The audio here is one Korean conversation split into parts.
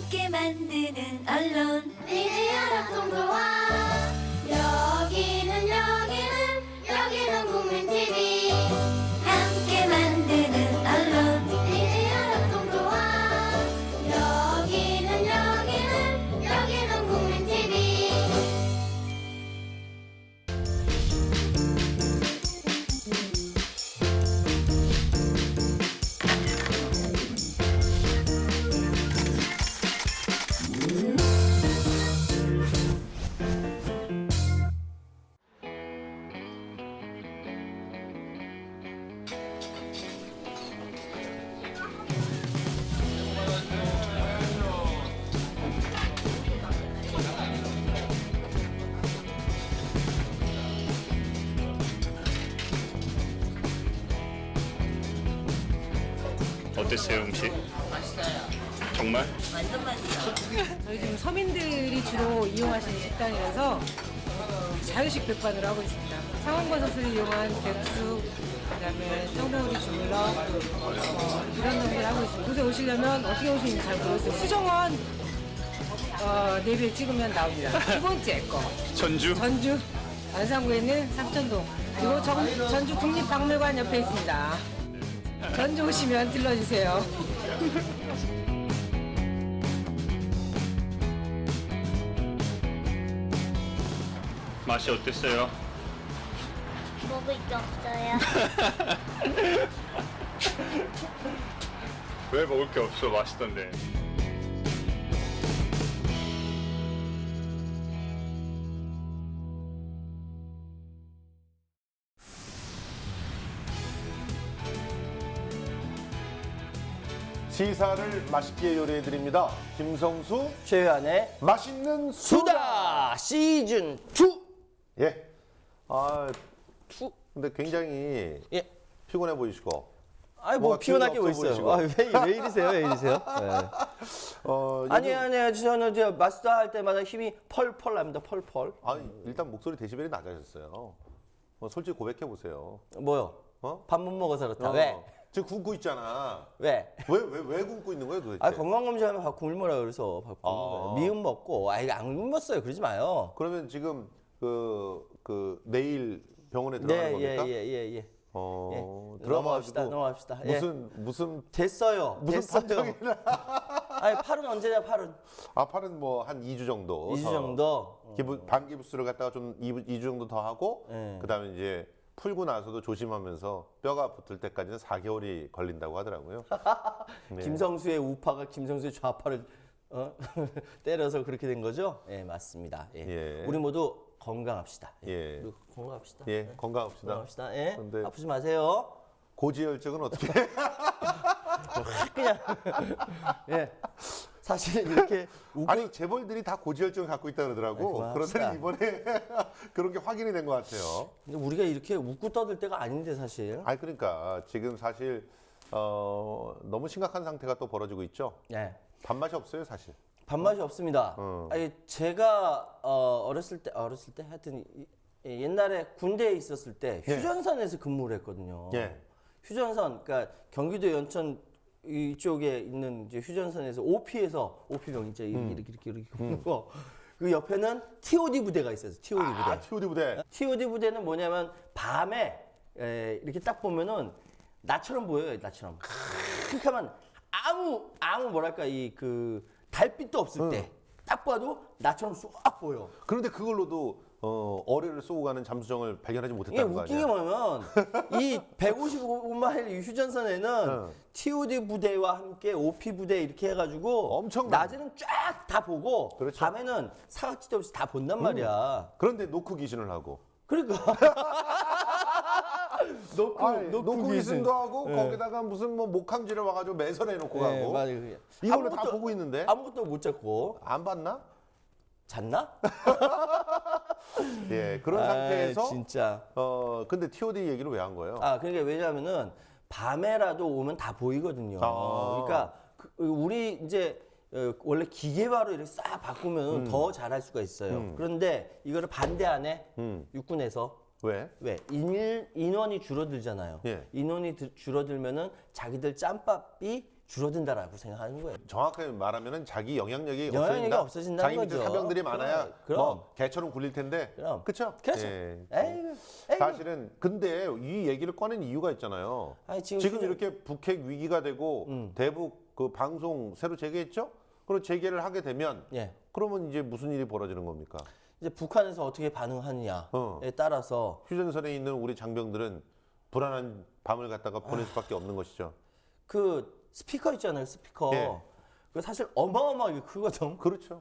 함께 만드는 언론 미디어 협동조합. 여기는 국민 TV. 함께 만드는 언론 미디어 협동조합. 여기는 국민 TV. 어땠어요, 음식? 맛있어요. 정말? 완전 맛있어. 저희 지금 서민들이 주로 이용하시는 식당이라서 자유식 백반으로 하고 있습니다. 상원버섯을 이용한 백숙, 그다음에 청배우리 주물럭 이런 놈들 하고 있습니다. 곳에 오시려면 어떻게 오시는지 잘 모르겠어요. 수정원 네비에 찍으면 나옵니다. 두 번째 거 전주? 전주 안산구에 있는 삼천동 그리고 전주 국립박물관 옆에 있습니다. 전주 오시면 들러주세요. 맛이 어땠어요? 먹을 게 없어요. 왜 먹을 게 없어? 맛있던데. 시사를 맛있게 요리해 드립니다. 김성수 최현의 맛있는 수다. 수다 시즌 2. 예. 근데 굉장히 예. 피곤해 보이시고. 아니 뭐 뭐가 피곤할 게 기운이 뭐 없어 있어요. 보이시고. 왜 이러세요? 왜 이러세요? 네. 아니요. 저는 저 마스터 할 때마다 힘이 펄펄 납니다. 펄펄. 아니, 일단 목소리 데시벨이 낮아졌어요. 솔직히 고백해 보세요. 뭐요? 어? 밥 못 먹어서 그렇다. 왜? 지금 굶고 있잖아. 왜? 왜 굶고 있는 거예요, 도대체? 아 건강검진하면 밥 굶으라 그래서 밥 굶는 거예요. 미음 먹고 안 굶었어요. 그러지 마요. 그러면 지금 그 내일 병원에 들어가는 겁니까? 예. 들어가가지고 넘어갑시다. 무슨 됐어요. 무슨 됐어요. 아니 팔은 언제냐 팔은? 팔은 뭐 한 2주 정도. 2주 정도. 반기부스를 갖다가 좀 2주 정도 더 하고 네. 그다음에 이제 풀고 나서도 조심하면서 뼈가 붙을 때까지는 4개월이 걸린다고 하더라고요. 네. 김성수의 우파가 김성수의 좌파를 때려서 그렇게 된 거죠? 예, 맞습니다. 예. 예. 우리 모두 건강합시다. 예. 우리 건강합시다. 예, 건강합시다. 건강합시다. 예. 근데 아프지 마세요. 고지혈증은 어떻게 해? 그냥 예. 사실 이렇게 아니 재벌들이 다 고지혈증을 갖고 있다 그러더라고. 네, 그런데 이번에 그런 게 확인이 된 것 같아요. 근데 우리가 이렇게 웃고 떠들 때가 아닌데 사실. 아니 그러니까 지금 사실 너무 심각한 상태가 또 벌어지고 있죠. 예. 밥맛이 없어요 사실. 밥맛이 없습니다. 아니 제가 어렸을 때 하여튼 옛날에 군대에 있었을 때 휴전선에서 근무를 했거든요. 예. 휴전선, 그러니까 경기도 연천 이쪽에 있는 이제 휴전선에서 OP병 있죠. 이렇게 거. 그 옆에는 TOD 부대가 있어요. TOD 부대. TOD 부대. TOD 부대는 뭐냐면 밤에 이렇게 딱 보면은 나처럼 보여요. 나처럼. 그렇게 하면 아무 뭐랄까 이 그 달빛도 없을 때 딱 봐도 나처럼 쏙 보여. 그런데 그걸로도 어뢰를 쏘고 가는 잠수정을 발견하지 이게 못했다는 거 웃긴 게 아니야? 뭐냐면 이 155마일 휴전선에는 TOD 부대와 함께 OP 부대 이렇게 해가지고 엄청 낮에는 쫙 다 보고 그렇죠. 밤에는 사각지대 없이 다 본단 말이야. 그런데 노크 기신을 하고. 그러니까 노크 기신도 하고 거기다가 무슨 뭐 목함지를 와가지고 매설해 놓고 가고. 맞아요. 이걸로 다 보고 있는데 아무것도 못 잡고 안 봤나? 잤나? 예, 그런 상태에서 진짜. 근데 TOD 얘기를 왜 한 거예요? 그러니까 왜냐하면은 밤에라도 오면 다 보이거든요. 그러니까 우리 이제 원래 기계화로 이렇게 싹 바꾸면 더 잘할 수가 있어요. 그런데 이거를 반대하네. 육군에서. 왜? 인원이 줄어들잖아요. 예. 인원이 줄어들면은 자기들 짬밥이 줄어든다라고 생각하는 거예요. 정확하게 말하면 자기 영향력이 영향력이 없어진다. 없어진다는 자기 밑에 거죠. 사병들이 많아야 그럼. 뭐 개처럼 굴릴 텐데. 그럼. 그렇죠? 그렇죠. 에이구. 사실은 근데 이 얘기를 꺼낸 이유가 있잖아요. 아니, 지금 이렇게 북핵 위기가 되고 대북 그 방송 새로 재개했죠? 그리고 재개를 하게 되면 예. 그러면 이제 무슨 일이 벌어지는 겁니까? 이제 북한에서 어떻게 반응하느냐에 따라서 휴전선에 있는 우리 장병들은 불안한 밤을 갖다가 보낼 수밖에 없는 것이죠. 그 스피커 있잖아요, 스피커. 예. 그 사실 어마어마하게 크거든. 그렇죠.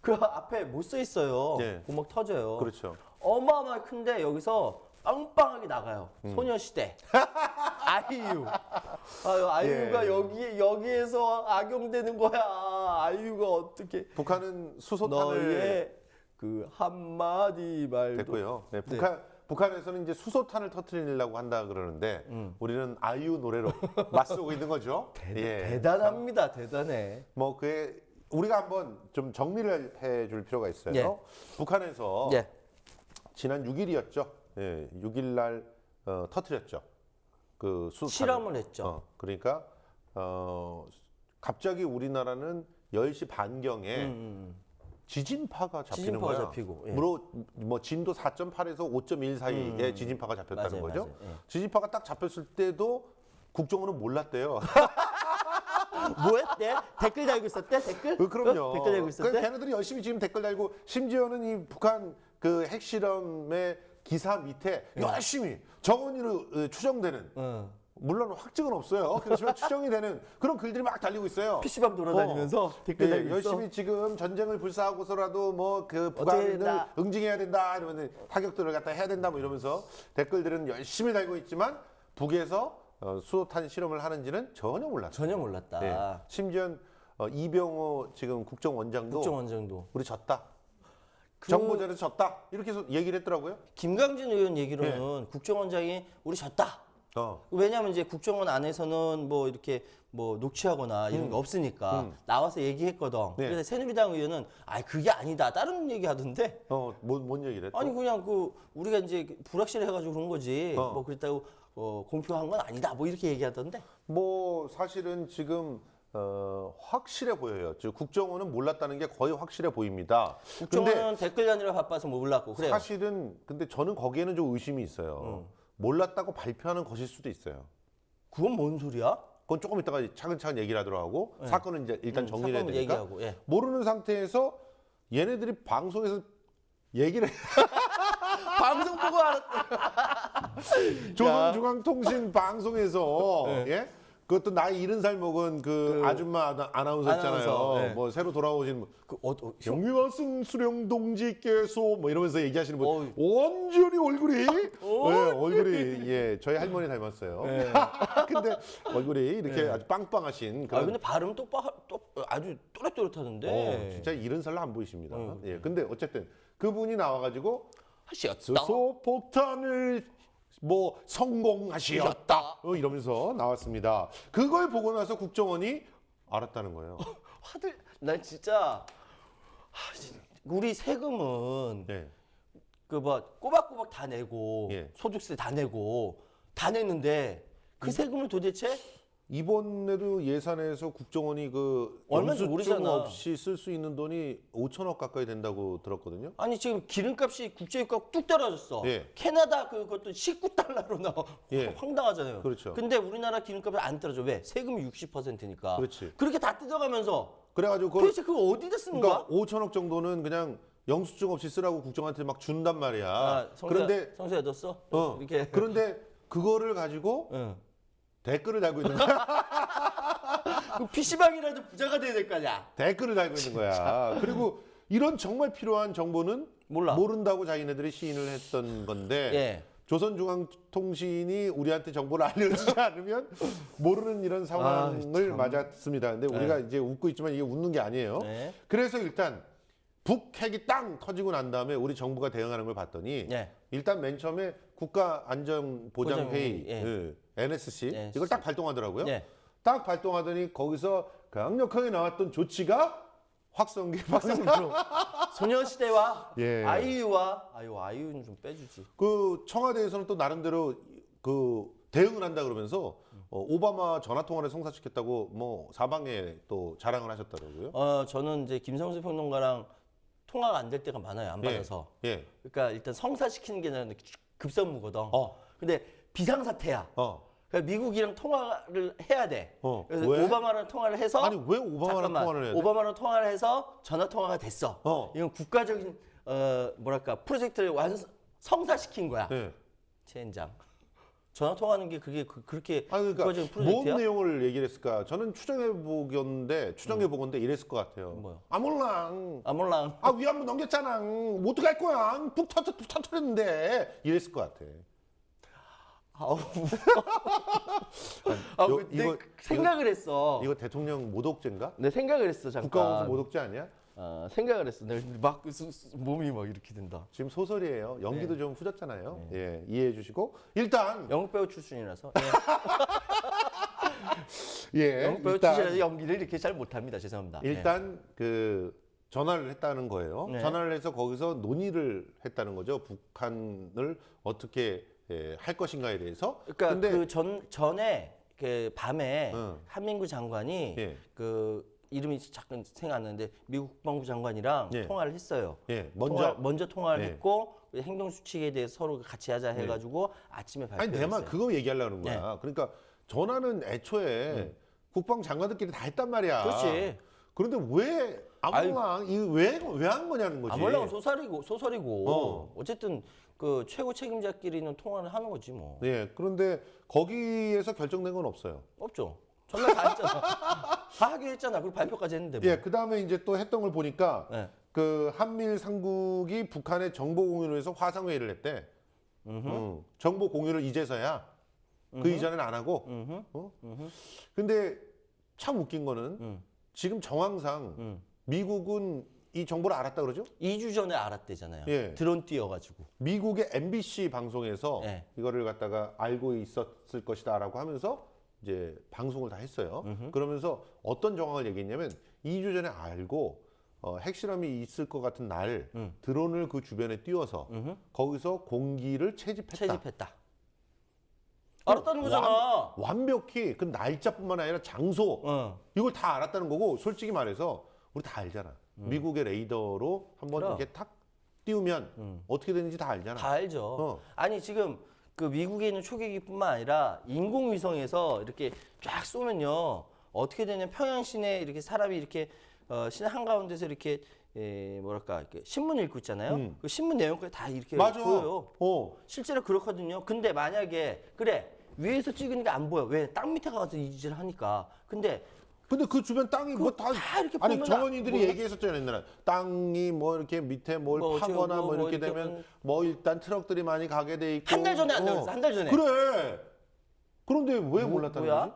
그 앞에 못 써 있어요. 예. 구멍 터져요. 그렇죠. 어마어마하게 큰데 여기서 빵빵하게 나가요. 소녀시대. 아이유. 아이유가 예. 여기에서 악용되는 거야. 아이유가 어떻게 북한은 수소탄을 너의 그 한마디 말도 됐고요. 네, 네. 북한에서는 이제 수소탄을 터뜨리려고 한다 그러는데 우리는 아이유 노래로 맞서고 있는 거죠. 예. 대단합니다. 대단해. 뭐 그에 우리가 한번 좀 정리를 해줄 필요가 있어요. 예. 북한에서 예. 지난 6일이었죠. 예, 6일 날 터뜨렸죠. 그 수소탄을. 실험을 했죠. 그러니까 갑자기 우리나라는 10시 반경에 지진파가 잡히는 지진파가 거야. 잡히고, 예. 뭐 진도 4.8에서 5.1 사이에 지진파가 잡혔다는 맞아요, 거죠. 맞아요. 예. 지진파가 딱 잡혔을 때도 국정원은 몰랐대요. 뭐였대? 댓글 달고 있었대? 댓글? 그럼요. 댓글 달고 있었대? 걔네들이 열심히 지금 댓글 달고 심지어는 이 북한 그 핵실험의 기사 밑에 열심히 정원으로 추정되는 물론 확증은 없어요. 그렇지만 추정이 되는 그런 글들이 막 달리고 있어요. PC방 돌아다니면서 댓글 달고 있어. 열심히 지금 전쟁을 불사하고서라도 뭐 그 어떻게 북한을 된다. 응징해야 된다 이러면 타격들을 갖다 해야 된다 뭐 이러면서 댓글들은 열심히 달고 있지만 북에서 수소탄 실험을 하는지는 전혀 몰랐어요. 전혀 몰랐다. 예. 심지어 이병호 지금 국정원장도 국정원장도. 우리 졌다. 정보전에서 졌다. 이렇게 해서 얘기를 했더라고요. 김강진 의원 얘기로는 국정원장이 우리 졌다. 왜냐하면 이제 국정원 안에서는 뭐 이렇게 뭐 녹취하거나 이런 게 없으니까 나와서 얘기했거든. 네. 그래서 새누리당 의원은 아 그게 아니다. 다른 얘기 하던데. 뭔 얘기를 했어? 아니 그냥 그 우리가 이제 불확실해가지고 그런 거지. 뭐 그랬다고 공표한 건 아니다. 뭐 이렇게 얘기하던데. 뭐 사실은 지금 확실해 보여요. 즉 국정원은 몰랐다는 게 거의 확실해 보입니다. 국정원은 댓글 단위로 바빠서 뭐 몰랐고 그래요. 사실은 근데 저는 거기에는 좀 의심이 있어요. 몰랐다고 발표하는 것일 수도 있어요. 그건 뭔 소리야? 그건 조금 이따가 차근차근 얘기를 하도록 하고 사건은 이제 일단 정리를 해야 사건은 되니까 얘기하고, 예. 모르는 상태에서 얘네들이 방송에서 얘기를 방송 보고 알았다. 조선중앙통신 방송에서 예? 그것도 나이 70살 먹은 그 아줌마 아나운서 있잖아요. 아나운서, 네. 뭐 새로 돌아오신 그 영유아승 수령 동지께서 뭐 이러면서 얘기하시는 분 완전히 얼굴이 얼굴이 저희 할머니 닮았어요. 근데 얼굴이 이렇게 아주 빵빵하신 그런 근데 발음 아주 또렷또렷하던데. 진짜 70살로 안 보이십니다. 예. 근데 어쨌든 그분이 나와가지고 하셨다. 수소폭탄을 뭐 성공하셨다 이러면서 나왔습니다. 그걸 보고 나서 국정원이 알았다는 거예요. 난 진짜 우리 세금은 네. 그 뭐 꼬박꼬박 다 내고 예. 소득세 다 내고 다 냈는데 그 세금을 도대체 이번에도 예산에서 국정원이 그 얼마인지 영수증 모르잖아. 없이 쓸 수 있는 돈이 5천억 가까이 된다고 들었거든요. 아니 지금 기름값이 국제유가 뚝 떨어졌어. 예. 캐나다 그것도 19달러로 나와. 예. 황당하잖아요. 그렇죠. 근데 우리나라 기름값이 안 떨어져. 왜? 세금이 60%니까. 그렇지. 그렇게 다 뜯어가면서 그래가지고 그걸 도대체 그거 어디다 쓰는 거야? 그러니까 5천억 정도는 그냥 영수증 없이 쓰라고 국정한테 막 준단 말이야. 그런데 성수야 너 써? 이렇게. 그런데 그거를 가지고 응. 댓글을 달고 있는 거야. 그 PC방이라도 부자가 돼야 될 거 아니야. 댓글을 달고 있는 거야. 그리고 이런 정말 필요한 정보는 모른다고 자기네들이 시인을 했던 건데 예. 조선중앙통신이 우리한테 정보를 알려주지 않으면 모르는 이런 상황을 맞았습니다. 근데 우리가 이제 웃고 있지만 이게 웃는 게 아니에요. 네. 그래서 일단 북핵이 땅 터지고 난 다음에 우리 정부가 대응하는 걸 봤더니 네. 일단 맨 처음에 국가안전보장회의 예. NSC 예. 이걸 딱 발동하더라고요. 예. 딱 발동하더니 거기서 강력하게 나왔던 조치가 확성기 박성. 소녀시대와 예. 아이유와 아이유는 좀 빼주지. 그 청와대에서는 또 나름대로 그 대응을 한다 그러면서 오바마 전화 통화를 성사시켰다고 뭐 사방에 또 자랑을 하셨더라고요. 저는 이제 김성수 평론가랑 통화가 안 될 때가 많아요. 안 예. 받아서. 예. 그러니까 일단 성사시키는 게 나는 급선무거든. 어. 근데 비상사태야. 그러니까 미국이랑 통화를 해야 돼. 그래서 왜? 오바마랑 통화를 해서 아니 왜 오바마랑 잠깐만, 통화를 해야 돼? 오바마랑 통화를 해서 전화 통화가 됐어. 이건 국가적인 뭐랄까 프로젝트를 성사시킨 거야. 예. 젠장. 전화 통화하는 게 그렇게 아니 국가적인 그러니까 뭔 프로젝트야? 내용을 얘기를 했을까? 저는 추정해 보건데 이랬을 것 같아요. 뭐요? 아 몰라. 몰라. 아 위안부 넘겼잖아. 뭐 어떡할 거야? 북 터뜨렸는데 이랬을 것 같아. 아우. 요- 근데 이거- 생각을 했어. 이거 대통령 모독죄인가? 내 생각을 했어 잠깐. 국가원수 모독죄 아니야? 생각을 했어. 내가 막 몸이 막 이렇게 된다. 지금 소설이에요. 연기도 네. 좀 후졌잖아요. 예, 이해해 주시고 일단 영국 배우 출신이라서 예, 영국 배우 일단 출신이라서 연기를 이렇게 잘 못합니다. 죄송합니다. 일단 그 전화를 했다는 거예요. 네. 전화를 해서 거기서 논의를 했다는 거죠. 북한을 어떻게 할 것인가에 대해서. 그러니까 근데 그 전에 그 밤에 응. 한민구 장관이 예. 그 이름이 잠깐 생각 안 나는데 미국 국방부 장관이랑 예. 통화를 했어요. 예, 먼저 통화를 예. 했고 행동 수칙에 대해서 서로 같이 하자 해가지고 아침에 아니 발표했어요. 내 말 그거 얘기하려는 거야. 네. 그러니까 전화는 애초에 국방 장관들끼리 다 했단 말이야. 그렇지. 그런데 왜 아무나 이왜 한 거냐는 거지. 아무래도 소설이고 어. 어쨌든 그 최고 책임자끼리는 통화를 하는 거지 뭐. 예, 그런데 거기에서 결정된 건 없어요. 없죠. 전날 다 했잖아. 다 하기로 했잖아. 그리고 발표까지 했는데 뭐. 예, 그 다음에 이제 또 했던 걸 보니까 네. 그 한미일 상국이 북한의 정보 공유를 위해서 화상회의를 했대. 정보 공유를 이제서야 그 이전에는 안 하고. 근데 참 웃긴 거는 지금 정황상 미국은 이 정보를 알았다 그러죠? 2주 전에 알았대잖아요. 예. 드론 띄워가지고. 미국의 MBC 방송에서 네. 이거를 갖다가 알고 있었을 것이다라고 하면서 이제 방송을 다 했어요. 그러면서 어떤 정황을 얘기했냐면 2주 전에 알고 핵실험이 있을 것 같은 날 드론을 그 주변에 띄워서 거기서 공기를 채집했다. 알았다는 거잖아. 완벽히 그 날짜뿐만 아니라 장소 이걸 다 알았다는 거고 솔직히 말해서 우리 다 알잖아. 미국의 레이더로 한번 그럼. 이렇게 탁 띄우면 어떻게 되는지 다 알잖아. 다 알죠. 아니 지금 그 미국에 있는 초계기뿐만 아니라 인공위성에서 이렇게 쫙 쏘면요 어떻게 되냐면 평양 시내 이렇게 사람이 이렇게 시내 한가운데서 이렇게 뭐랄까 이렇게 신문 읽고 있잖아요. 그 신문 내용까지 다 이렇게 맞아. 보여요. 실제로 실제로 그렇거든요. 근데 만약에 그래 위에서 찍으니까 안 보여. 왜? 땅 밑에 가서 이 짓을 하니까. 근데 그 주변 땅이 뭐 다 이렇게 아니 보면 정원이들이 뭐야? 얘기했었잖아요 옛날에 땅이 뭐 이렇게 밑에 뭘 뭐 파거나 어쩌고 뭐 뭐 이렇게 이렇게 되면 하면- 뭐 일단 트럭들이 많이 가게 돼 있고 한 달 전에 안 나왔어. 한 달 전에. 그래 그런데 왜 몰랐다는 뭐야? 거지?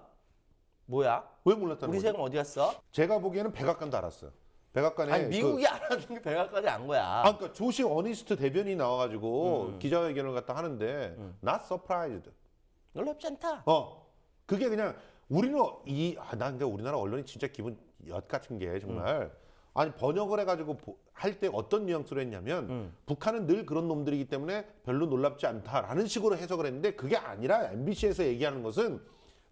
뭐야? 왜 몰랐다는 우리 거지? 세금 어디 갔어? 제가 보기에는 백악관도 알았어요. 백악관에 아니 미국이 알았는 게 백악관이 안 거야. 그러니까 조시 어니스트 대변인이 나와가지고 기자회견을 갖다 하는데 not surprised. 놀랍지 않다. 그게 그냥 우리는 난 근데 우리나라 언론이 진짜 기분 엿 같은 게 정말 아니 번역을 해가지고 할 때 어떤 뉘앙스로 했냐면 북한은 늘 그런 놈들이기 때문에 별로 놀랍지 않다라는 식으로 해석을 했는데 그게 아니라 MBC에서 얘기하는 것은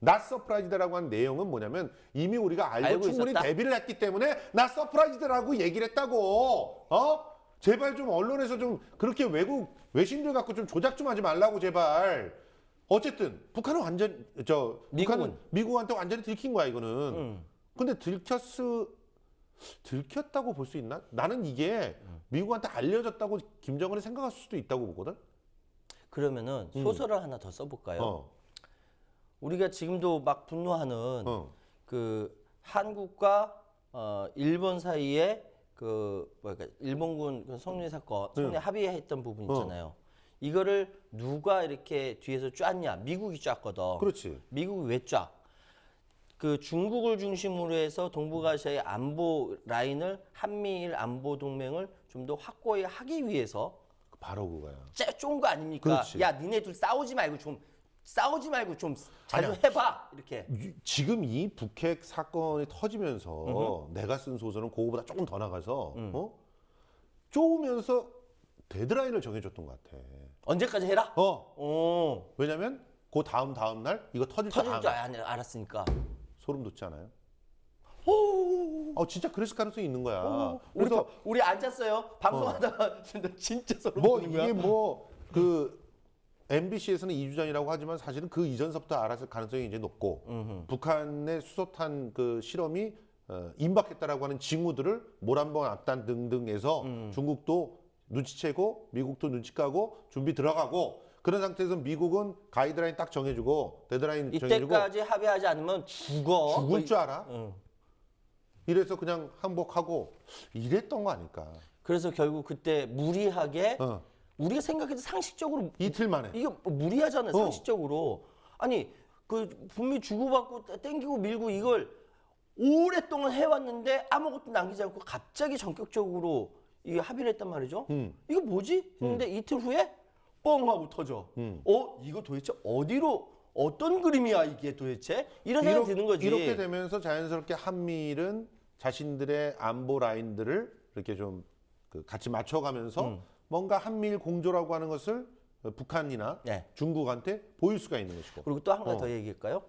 not surprised라고 한 내용은 뭐냐면 이미 우리가 알고 충분히 있었다? 대비를 했기 때문에 not surprised라고 얘기를 했다고. 제발 좀 언론에서 좀 그렇게 외신들 갖고 좀 조작 좀 하지 말라고 제발. 어쨌든 북한은 완전 북한은 미국한테 완전히 들킨 거야 이거는. 근데 들켰다고 볼 수 있나? 나는 이게 미국한테 알려졌다고 김정은이 생각할 수도 있다고 보거든. 그러면은 소설을 하나 더 써볼까요? 우리가 지금도 막 분노하는 그 한국과 일본 사이에 그 뭐랄까 일본군 그 성노예 사건, 성노예 합의했던 부분 있잖아요. 이거를 누가 이렇게 뒤에서 짰냐? 미국이 짰거든. 그렇지. 미국이 왜 짜? 그 중국을 중심으로 해서 동북아시아의 안보 라인을 한미일 안보 동맹을 좀 더 확고히 하기 위해서 바로 그거야. 쫀 거 아닙니까? 그렇지. 야, 니네 둘 싸우지 말고 좀 잘 좀 아니야. 해봐 이렇게. 지금 이 북핵 사건이 터지면서 내가 쓴 소설은 그거보다 조금 더 나가서 쪼으면서 데드라인을 정해줬던 것 같아. 언제까지 해라? 왜냐면 그 다음 날 이거 터질 줄 터질 줄 알았으니까. 소름 돋지 않아요? 진짜 그랬을 가능성이 있는 거야. 그래서 우리 앉았어요. 방송하다가 진짜 소름 뭐 돋는 거야. 이게 뭐 그 MBC에서는 2주 전이라고 하지만 사실은 그 이전서부터 알았을 가능성이 이제 높고 북한의 수소탄 그 실험이 임박했다라고 하는 징후들을 모란봉 앞단 등등에서 중국도 눈치채고 미국도 눈치 까고 준비 들어가고 그런 상태에서 미국은 가이드라인 딱 정해주고 데드라인 정해주고 이때까지 합의하지 않으면 죽을 줄 알아? 응. 이래서 그냥 항복하고 이랬던 거 아닐까? 그래서 결국 그때 무리하게 우리가 생각해도 상식적으로 이틀 만에. 이게 무리하잖아요. 상식적으로. 아니 그 분명히 주고받고 땡기고 밀고 이걸 오랫동안 해왔는데 아무것도 남기지 않고 갑자기 전격적으로 이게 합의를 했단 말이죠. 이거 뭐지? 했는데 이틀 후에 뻥 하고 터져. 이거 도대체 어떤 그림이야 이게 도대체? 이런 생각이 드는 거지. 이렇게 되면서 자연스럽게 한미일은 자신들의 안보 라인들을 이렇게 좀 그 같이 맞춰가면서 뭔가 한미일 공조라고 하는 것을 북한이나 네. 중국한테 보일 수가 있는 것이고. 그리고 또 한 가지 더 얘기할까요?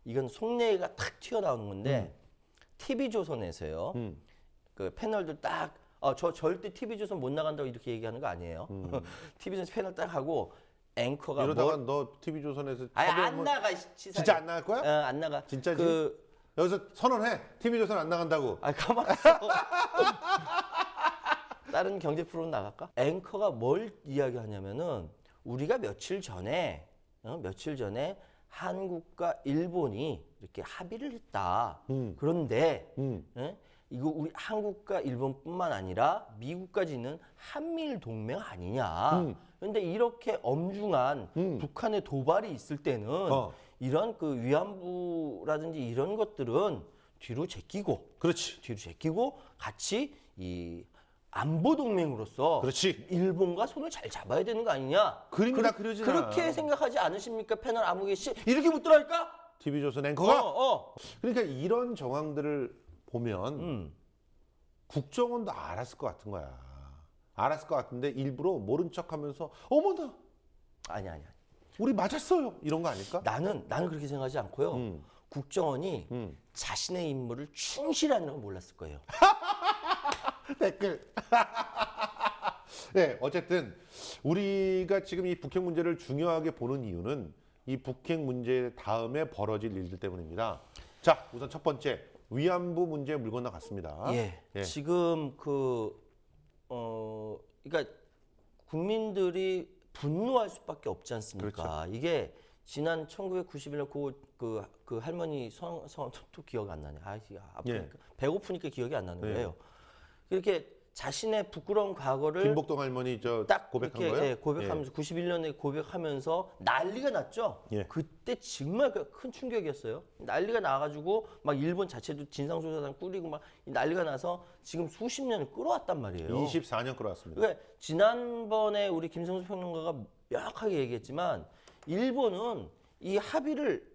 이건 속내가 탁 튀어나오는 건데 TV조선에서요. 그 패널들 딱 저 절대 TV조선 못 나간다고 이렇게 얘기하는 거 아니에요. TV조선 패널 딱 하고 앵커가 이러다가 너 TV조선에서 안 나가 진짜 안 나갈 거야? 안 나가. 진짜지? 여기서 선언해. TV조선 안 나간다고. 가만 있어. 다른 경제 프로는 나갈까? 앵커가 뭘 이야기하냐면은 우리가 며칠 전에 한국과 일본이 이렇게 합의를 했다. 그런데 이거 우리 한국과 일본뿐만 아니라 미국까지는 한미일 동맹 아니냐. 그런데 이렇게 엄중한 북한의 도발이 있을 때는 이런 그 위안부라든지 이런 것들은 뒤로 제끼고, 그렇지. 뒤로 제끼고 같이 이 안보 동맹으로서 그렇지. 일본과 손을 잘 잡아야 되는 거 아니냐? 그림이 다 그려지잖아. 그렇게 생각하지 않으십니까? 패널 아무개 씨 이렇게 묻더라니까? TV조선 앵커가. 어. 그러니까 이런 정황들을 보면 국정원도 알았을 것 같은 거야. 알았을 것 같은데 일부러 모른 척하면서 어머나 아니. 우리 맞았어요 이런 거 아닐까? 나는 그렇게 생각하지 않고요. 국정원이 자신의 임무를 충실히 하는 건 몰랐을 거예요. 댓글. 네, 어쨌든 우리가 지금 이 북핵 문제를 중요하게 보는 이유는 이 북핵 문제 다음에 벌어질 일들 때문입니다. 자, 우선 첫 번째 위안부 문제 물 건너갔습니다. 예. 예. 지금 그러니까 국민들이 분노할 수밖에 없지 않습니까? 그렇죠. 이게 지난 1991년 그 할머니 성또 기억 안 나네. 아프니까 예. 배고프니까 기억이 안 나는 예. 거예요. 이렇게 자신의 부끄러운 과거를 김복동 할머니 딱 고백한 이렇게, 거예요? 예, 고백하면서 91년에 고백하면서 난리가 났죠. 예. 그때 정말 큰 충격이었어요. 난리가 나가지고 막 일본 자체도 진상조사단 꾸리고 막 난리가 나서 지금 수십 년을 끌어왔단 말이에요. 24년 끌어왔습니다. 그러니까 지난번에 우리 김성수 평론가가 명확하게 얘기했지만 일본은 이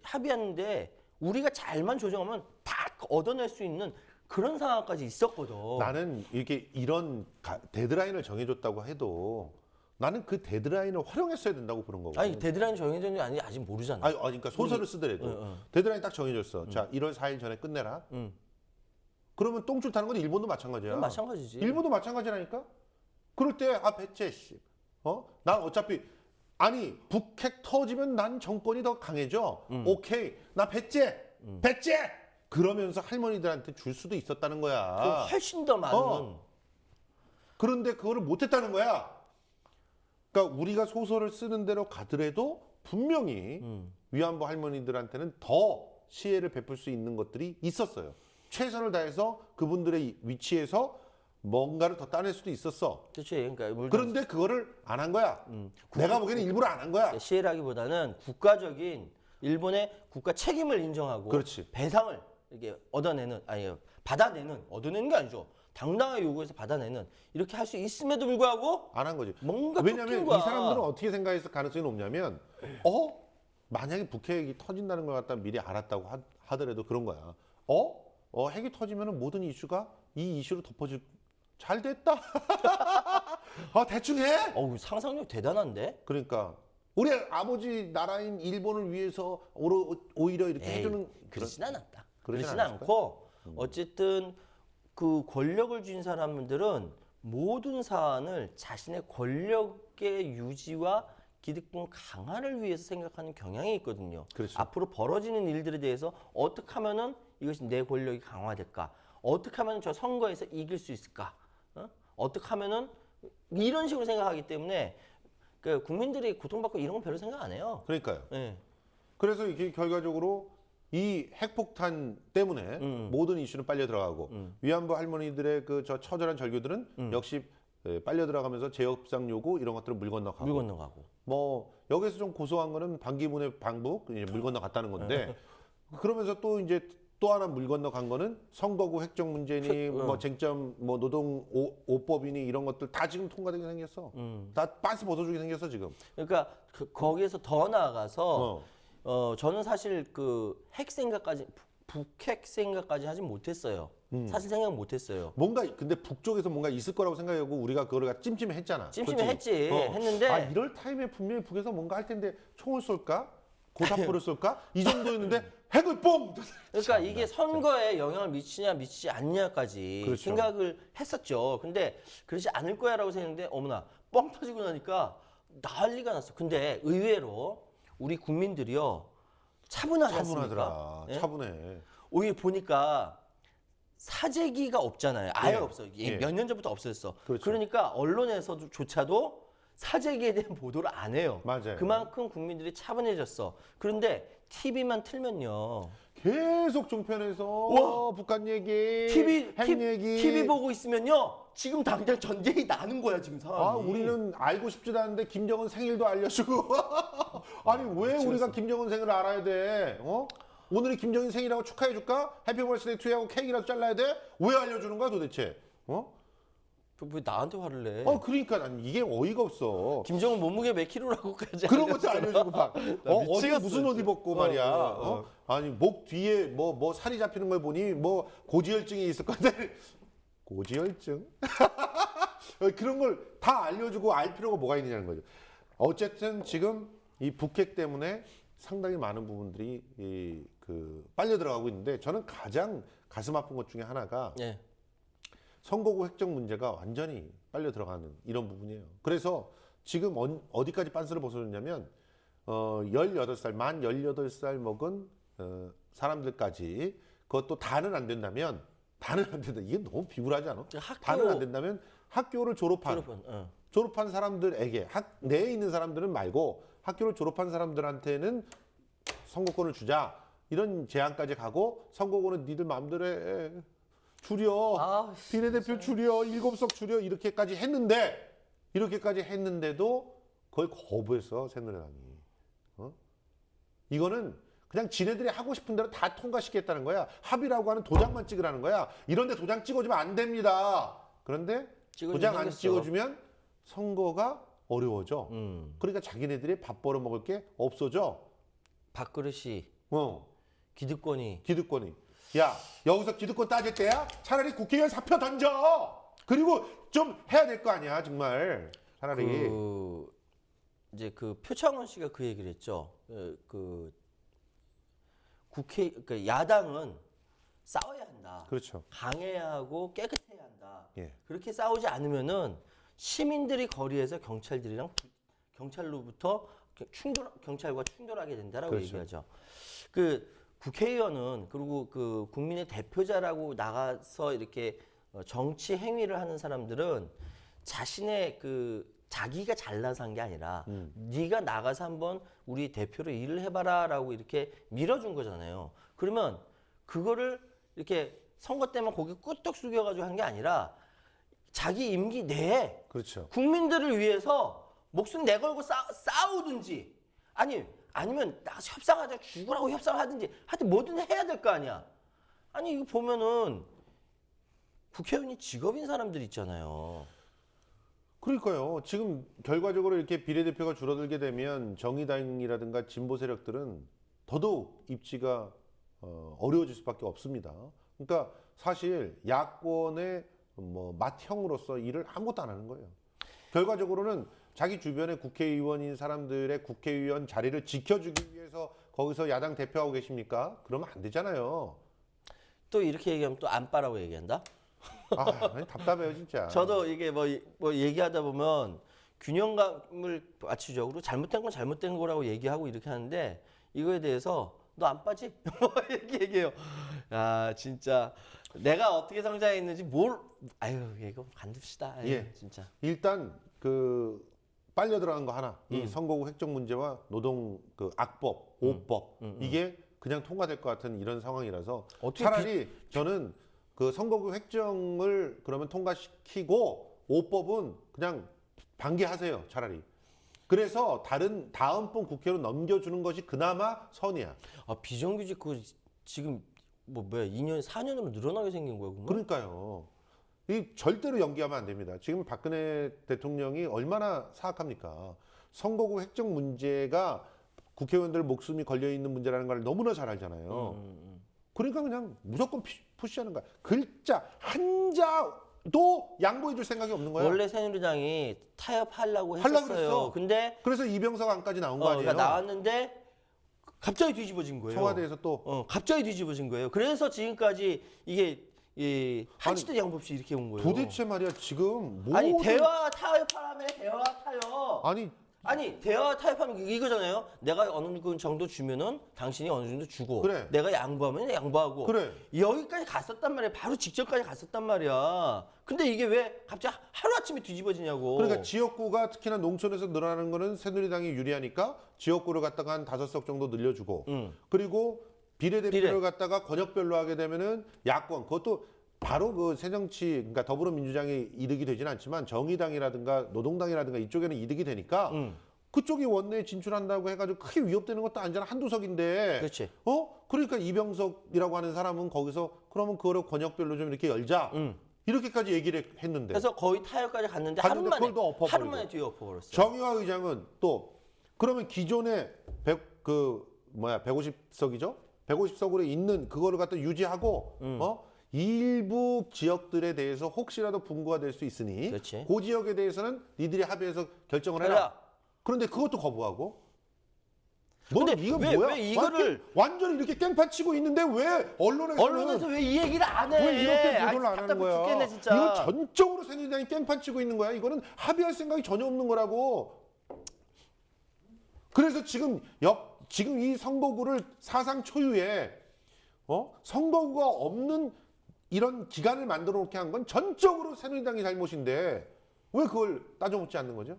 합의하는데 우리가 잘만 조정하면 다 얻어낼 수 있는 그런 상황까지 있었거든. 나는 이렇게 이런 데드라인을 정해줬다고 해도 나는 그 데드라인을 활용했어야 된다고 보는 거거든. 아니 데드라인 정해졌는지 아닌지 아직 모르잖아. 아니, 그러니까 소설을 쓰더라도 데드라인 딱 정해줬어. 자, 1월 4일 전에 끝내라. 그러면 똥줄 타는 건 일본도 마찬가지야. 그건 마찬가지지. 일본도 마찬가지라니까. 그럴 때 배째 씨. 난 어차피 아니 북핵 터지면 난 정권이 더 강해져. 오케이. 나 배째. 그러면서 할머니들한테 줄 수도 있었다는 거야. 훨씬 더 많은. 그런데 그거를 못했다는 거야. 그러니까 우리가 소설을 쓰는 대로 가더라도 분명히 위안부 할머니들한테는 더 시혜를 베풀 수 있는 것들이 있었어요. 최선을 다해서 그분들의 위치에서 뭔가를 더 따낼 수도 있었어. 그렇지. 그러니까 그런데 그거를 안 한 거야. 내가 보기에는 일부러 안 한 거야. 시혜라기보다는 국가적인 일본의 국가 책임을 인정하고 그렇지. 배상을 이렇게 얻어내는 게 아니죠. 당당하게 요구해서 받아내는 이렇게 할 수 있음에도 불구하고 안 한 거지. 뭔가 왜냐하면 쫓긴 거야. 이 사람들은 어떻게 생각했을 가능성이 높냐면 만약에 북핵이 터진다는 걸 갖다 미리 알았다고 하더라도 그런 거야. 핵이 터지면 모든 이슈가 이 이슈로 덮어질. 잘 됐다. 대충 해. 상상력 대단한데? 그러니까 우리 아버지 나라인 일본을 위해서 오히려 이렇게 에이, 해주는 그러진 않았다. 그러진 그러진 않았을까? 않고 어쨌든 그 권력을 쥔 사람들은 모든 사안을 자신의 권력의 유지와 기득권 강화를 위해서 생각하는 경향이 있거든요. 그렇죠. 앞으로 벌어지는 일들에 대해서 어떻게 하면은 이것이 내 권력이 강화될까? 어떻게 하면 저 선거에서 이길 수 있을까? 어떻게 하면은 이런 식으로 생각하기 때문에 그 국민들이 고통받고 이런 건 별로 생각 안 해요. 그러니까요. 예. 그래서 이게 결과적으로 이 핵폭탄 때문에 모든 이슈는 빨려 들어가고 위안부 할머니들의 그 저 처절한 절규들은 역시 빨려 들어가면서 재협상 요구 이런 것들은 물 건너가고. 물 건너가고. 뭐 여기서 좀 고소한 거는 반기문의 방북 이제 물 건너갔다는 건데 그러면서 또 이제 또 하나 물 건너간 거는 선거구 획정 문제니 뭐 쟁점 뭐 노동 5법이니 이런 것들 다 지금 통과되게 생겼어. 다 빤스 벗어주게 생겼어 지금. 그러니까 거기에서 더 나아가서 저는 사실 그 핵 생각까지 북핵 생각까지 하진 못했어요. 사실 생각 못했어요. 뭔가 근데 북쪽에서 뭔가 있을 거라고 생각하고 우리가 그거를 갖다 찜찜했잖아. 찜찜했지. 그렇지? 했는데 아 이럴 타임에 분명히 북에서 뭔가 할 텐데 총을 쏠까? 고사포를 쏠까? 이 정도였는데 핵을 뽕! 그러니까 이게 선거에 영향을 미치냐 미치지 않냐까지 그렇죠. 생각을 했었죠. 근데 그러지 않을 거야라고 생각했는데 어머나 뻥 터지고 나니까 난리가 났어. 근데 의외로 우리 국민들이요 차분하지 않습니까? 차분하더라. 예? 차분해. 오히려 보니까 사재기가 없잖아요. 아예 예. 없어. 예. 몇 년 전부터 없어졌어. 그렇죠. 그러니까 언론에서조차도 사재기에 대한 보도를 안 해요. 맞아요. 그만큼 국민들이 차분해졌어. 그런데 TV만 틀면요. 계속 종편에서 북한 얘기, 핵 얘기. TV 보고 있으면요. 지금 당장 전쟁이 나는 거야, 지금 상황이. 아, 우리는 알고 싶지도 않은데 김정은 생일도 알려주고. 아니 왜 우리가 김정은 생일을 알아야 돼? 어? 오늘이 김정은 생일이라고 축하해줄까? 해피 버스데이 투하고 케이크라도 잘라야 돼? 왜 알려주는 거야 도대체? 어? 왜 나한테 화를 내? 그러니까 난 이게 어이가 없어. 김정은 몸무게 몇 킬로라고까지 그런 것도 알려주고 막 어디 미치겠어, 무슨 옷 입었고 말이야. 아니 목 뒤에 뭐 살이 잡히는 걸 보니 뭐 고지혈증이 있을 건데 고지혈증? 그런 걸 다 알려주고 알 필요가 뭐가 있느냐는 거죠. 어쨌든 지금 이 북핵 때문에 상당히 많은 부분들이 그 빨려 들어가고 있는데 저는 가장 가슴 아픈 것 중에 하나가 예. 선거구 획정 문제가 완전히 빨려 들어가는 이런 부분이에요. 그래서 지금 어디까지 빤스를 벗어줬냐면 18살, 만 18살 먹은 사람들까지 그것도 다는 안 된다면 다는 안 된다. 이게 너무 비굴하지 않아? 다는 안 된다면 학교를 졸업한 사람들에게 내에 있는 사람들은 말고 학교를 졸업한 사람들한테는 선거권을 주자. 이런 제안까지 가고 선거권은 니들 마음대로 해. 줄여. 비례대표 줄여. 7석 줄여. 이렇게까지 했는데도 그걸 거부했어. 새누리당이. 이거는 그냥 지네들이 하고 싶은 대로 다 통과시키겠다는 거야. 합의라고 하는 도장만 찍으라는 거야. 이런데 도장 찍어주면 안 됩니다. 그런데 도장 안 찍어주면 선거가 어려워져. 그러니까 자기네들이 밥 벌어 먹을 게 없어져. 밥그릇이 기득권이 야 여기서 기득권 따질 때야 차라리 국회의원 사표 던져. 그리고 좀 해야 될 거 아니야 정말. 차라리 이제 그 표창원 씨가 그 얘기를 했죠. 그러니까 야당은 싸워야 한다. 그렇죠. 강해야 하고 깨끗해야 한다. 예. 그렇게 싸우지 않으면은 시민들이 거리에서 경찰로부터 경찰과 충돌하게 된다라고 그렇죠. 얘기하죠. 그 국회의원은 그리고 그 국민의 대표자라고 나가서 이렇게 정치 행위를 하는 사람들은 자신의 자기가 잘나서 한 게 아니라 네가 나가서 한번 우리 대표로 일을 해봐라라고 이렇게 밀어준 거잖아요. 그러면 그거를 이렇게 선거 때만 고개 끄덕 숙여가지고 한 게 아니라 자기 임기 내에 그렇죠. 국민들을 위해서 목숨 내걸고 싸우든지 아니면 나 협상하자 죽으라고 협상하든지 하여튼 뭐든 해야 될 거 아니야. 아니 이거 보면은 국회의원이 직업인 사람들 있잖아요. 그러니까요. 지금 결과적으로 이렇게 비례대표가 줄어들게 되면 정의당이라든가 진보 세력들은 더더욱 입지가 어려워질 수밖에 없습니다. 그러니까 사실 야권의 맏형으로서 일을 아무것도 안 하는 거예요. 결과적으로는 자기 주변의 국회의원인 사람들의 국회의원 자리를 지켜주기 위해서 거기서 야당 대표하고 계십니까? 그러면 안 되잖아요. 또 이렇게 얘기하면 또 안빠라고 얘기한다? 아, 답답해요 진짜. 저도 이게 뭐 얘기하다 보면 균형감을 맞추죠. 그리고 잘못된 건 잘못된 거라고 얘기하고 이렇게 하는데 이거에 대해서 너 안 빠지? 뭐 이렇게 얘기해요. 아 진짜 내가 어떻게 성장했는지 아유 이거 간둡시다. 아유, 예. 진짜. 일단 그 빨려 들어간 거 하나, 이 선거구 획정 문제와 노동 그 악법, 5법 이게 그냥 통과될 것 같은 이런 상황이라서 어떻게 차라리 저는 그 선거구 획정을 그러면 통과시키고 5법은 그냥 방기하세요 차라리. 그래서 다음번 국회로 넘겨주는 것이 그나마 선이야. 아 비정규직 그 지금 뭐야 2년 4년으로 늘어나게 생긴 거야 그러면? 그러니까요. 이 절대로 연기하면 안 됩니다. 지금 박근혜 대통령이 얼마나 사악합니까? 선거구 획정 문제가 국회의원들 목숨이 걸려 있는 문제라는 걸 너무나 잘 알잖아요. 그러니까 그냥 무조건 푸시하는 거야. 글자 한자도 양보해 줄 생각이 없는 거야. 원래 새누리당이 타협하려고 하려고 했었어요. 그랬어. 근데 그래서 이병석 안까지 나온 거 아니에요? 그러니까 나왔는데 갑자기 뒤집어진 거예요. 청와대에서 또 갑자기 뒤집어진 거예요. 그래서 지금까지 이게 한치도 양보 없이 이렇게 온 거예요. 도대체 말이야 지금 모든 아니 대화 타협하라며 대화 타협. 아니 대화 타협하면 이거잖아요. 내가 어느 정도 주면은 당신이 어느 정도 주고 그래. 내가 양보하면 양보하고 그래. 여기까지 갔었단 말이야. 바로 직전까지 갔었단 말이야. 근데 이게 왜 갑자기 하루아침에 뒤집어지냐고. 그러니까 지역구가 특히나 농촌에서 늘어나는 거는 새누리당이 유리하니까 지역구를 갖다가 한 5석 정도 늘려주고 그리고 비례대표를 갖다가 권역별로 하게 되면은 야권 그것도 바로 그 새정치 그러니까 더불어민주당이 이득이 되지는 않지만 정의당이라든가 노동당이라든가 이쪽에는 이득이 되니까 그쪽이 원내에 진출한다고 해가지고 크게 위협되는 것도 아니잖아. 한두 석인데. 그렇지. 그러니까 이병석이라고 하는 사람은 거기서 그러면 그거를 권역별로 좀 이렇게 열자. 이렇게까지 얘기를 했는데. 그래서 거의 타협까지 갔는데 그걸 또 엎어버리고. 하루 만에 뒤에 엎어버렸어요. 정의화 의장은 또 그러면 기존에 150석이죠? 150석으로 있는 그거를 갖다 유지하고 일부 지역들에 대해서 혹시라도 분구가 될 수 있으니 그렇지. 그 지역에 대해서는 니들이 합의해서 결정을 해라. 해라. 그런데 그것도 거부하고. 근데 이거 왜 뭐야? 이거를 완전히 이렇게 깽판 치고 있는데 왜 언론에서는 왜 이 얘기를 안 해? 왜 이렇게 보도를 안 하는 답답해 거야? 죽겠네, 진짜. 이건 전적으로 새누리당이 깽판 치고 있는 거야. 이거는 합의할 생각이 전혀 없는 거라고. 그래서 지금 이 선거구를 사상 초유에 선거구가 없는 이런 기간을 만들어 놓게 한 건 전적으로 새누리당이 잘못인데 왜 그걸 따져묻지 않는 거죠?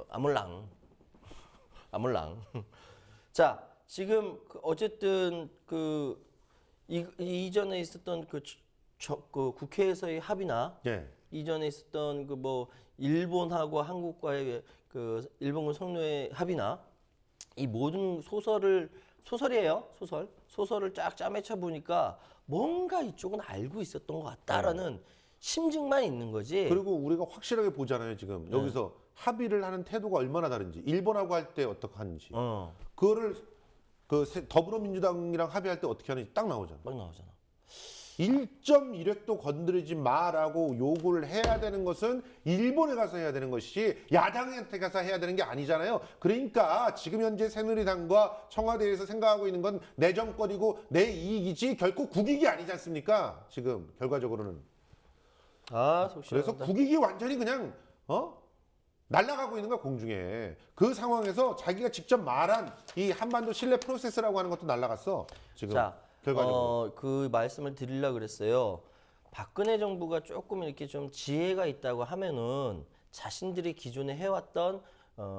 아몰랑. 자, 지금 어쨌든 이전에 있었던 그 국회에서의 합의나 예. 이전에 있었던 일본하고 한국과의 일본군 성노의 합의나 이 모든 소설이에요. 소설을 쫙 짜매쳐 보니까 뭔가 이쪽은 알고 있었던 것 같다라는 심증만 있는 거지. 그리고 우리가 확실하게 보잖아요. 지금 여기서 합의를 하는 태도가 얼마나 다른지. 일본하고 할 때 어떻게 하는지. 그거를 더불어민주당이랑 합의할 때 어떻게 하는지 딱 나오잖아. 막 나오잖아. 1.1획도 건드리지 마라고 요구를 해야 되는 것은 일본에 가서 해야 되는 것이 야당한테 가서 해야 되는 게 아니잖아요. 그러니까 지금 현재 새누리당과 청와대에서 생각하고 있는 건 내 정권이고 내 이익이지 결코 국익이 아니지 않습니까? 지금 결과적으로는. 그래서 국익이 완전히 그냥 날아가고 있는 거야 공중에. 그 상황에서 자기가 직접 말한 이 한반도 신뢰 프로세스라고 하는 것도 날아갔어. 지금. 결과적으로. 그 말씀을 드리려고 그랬어요. 박근혜 정부가 조금 이렇게 좀 지혜가 있다고 하면은 자신들이 기존에 해왔던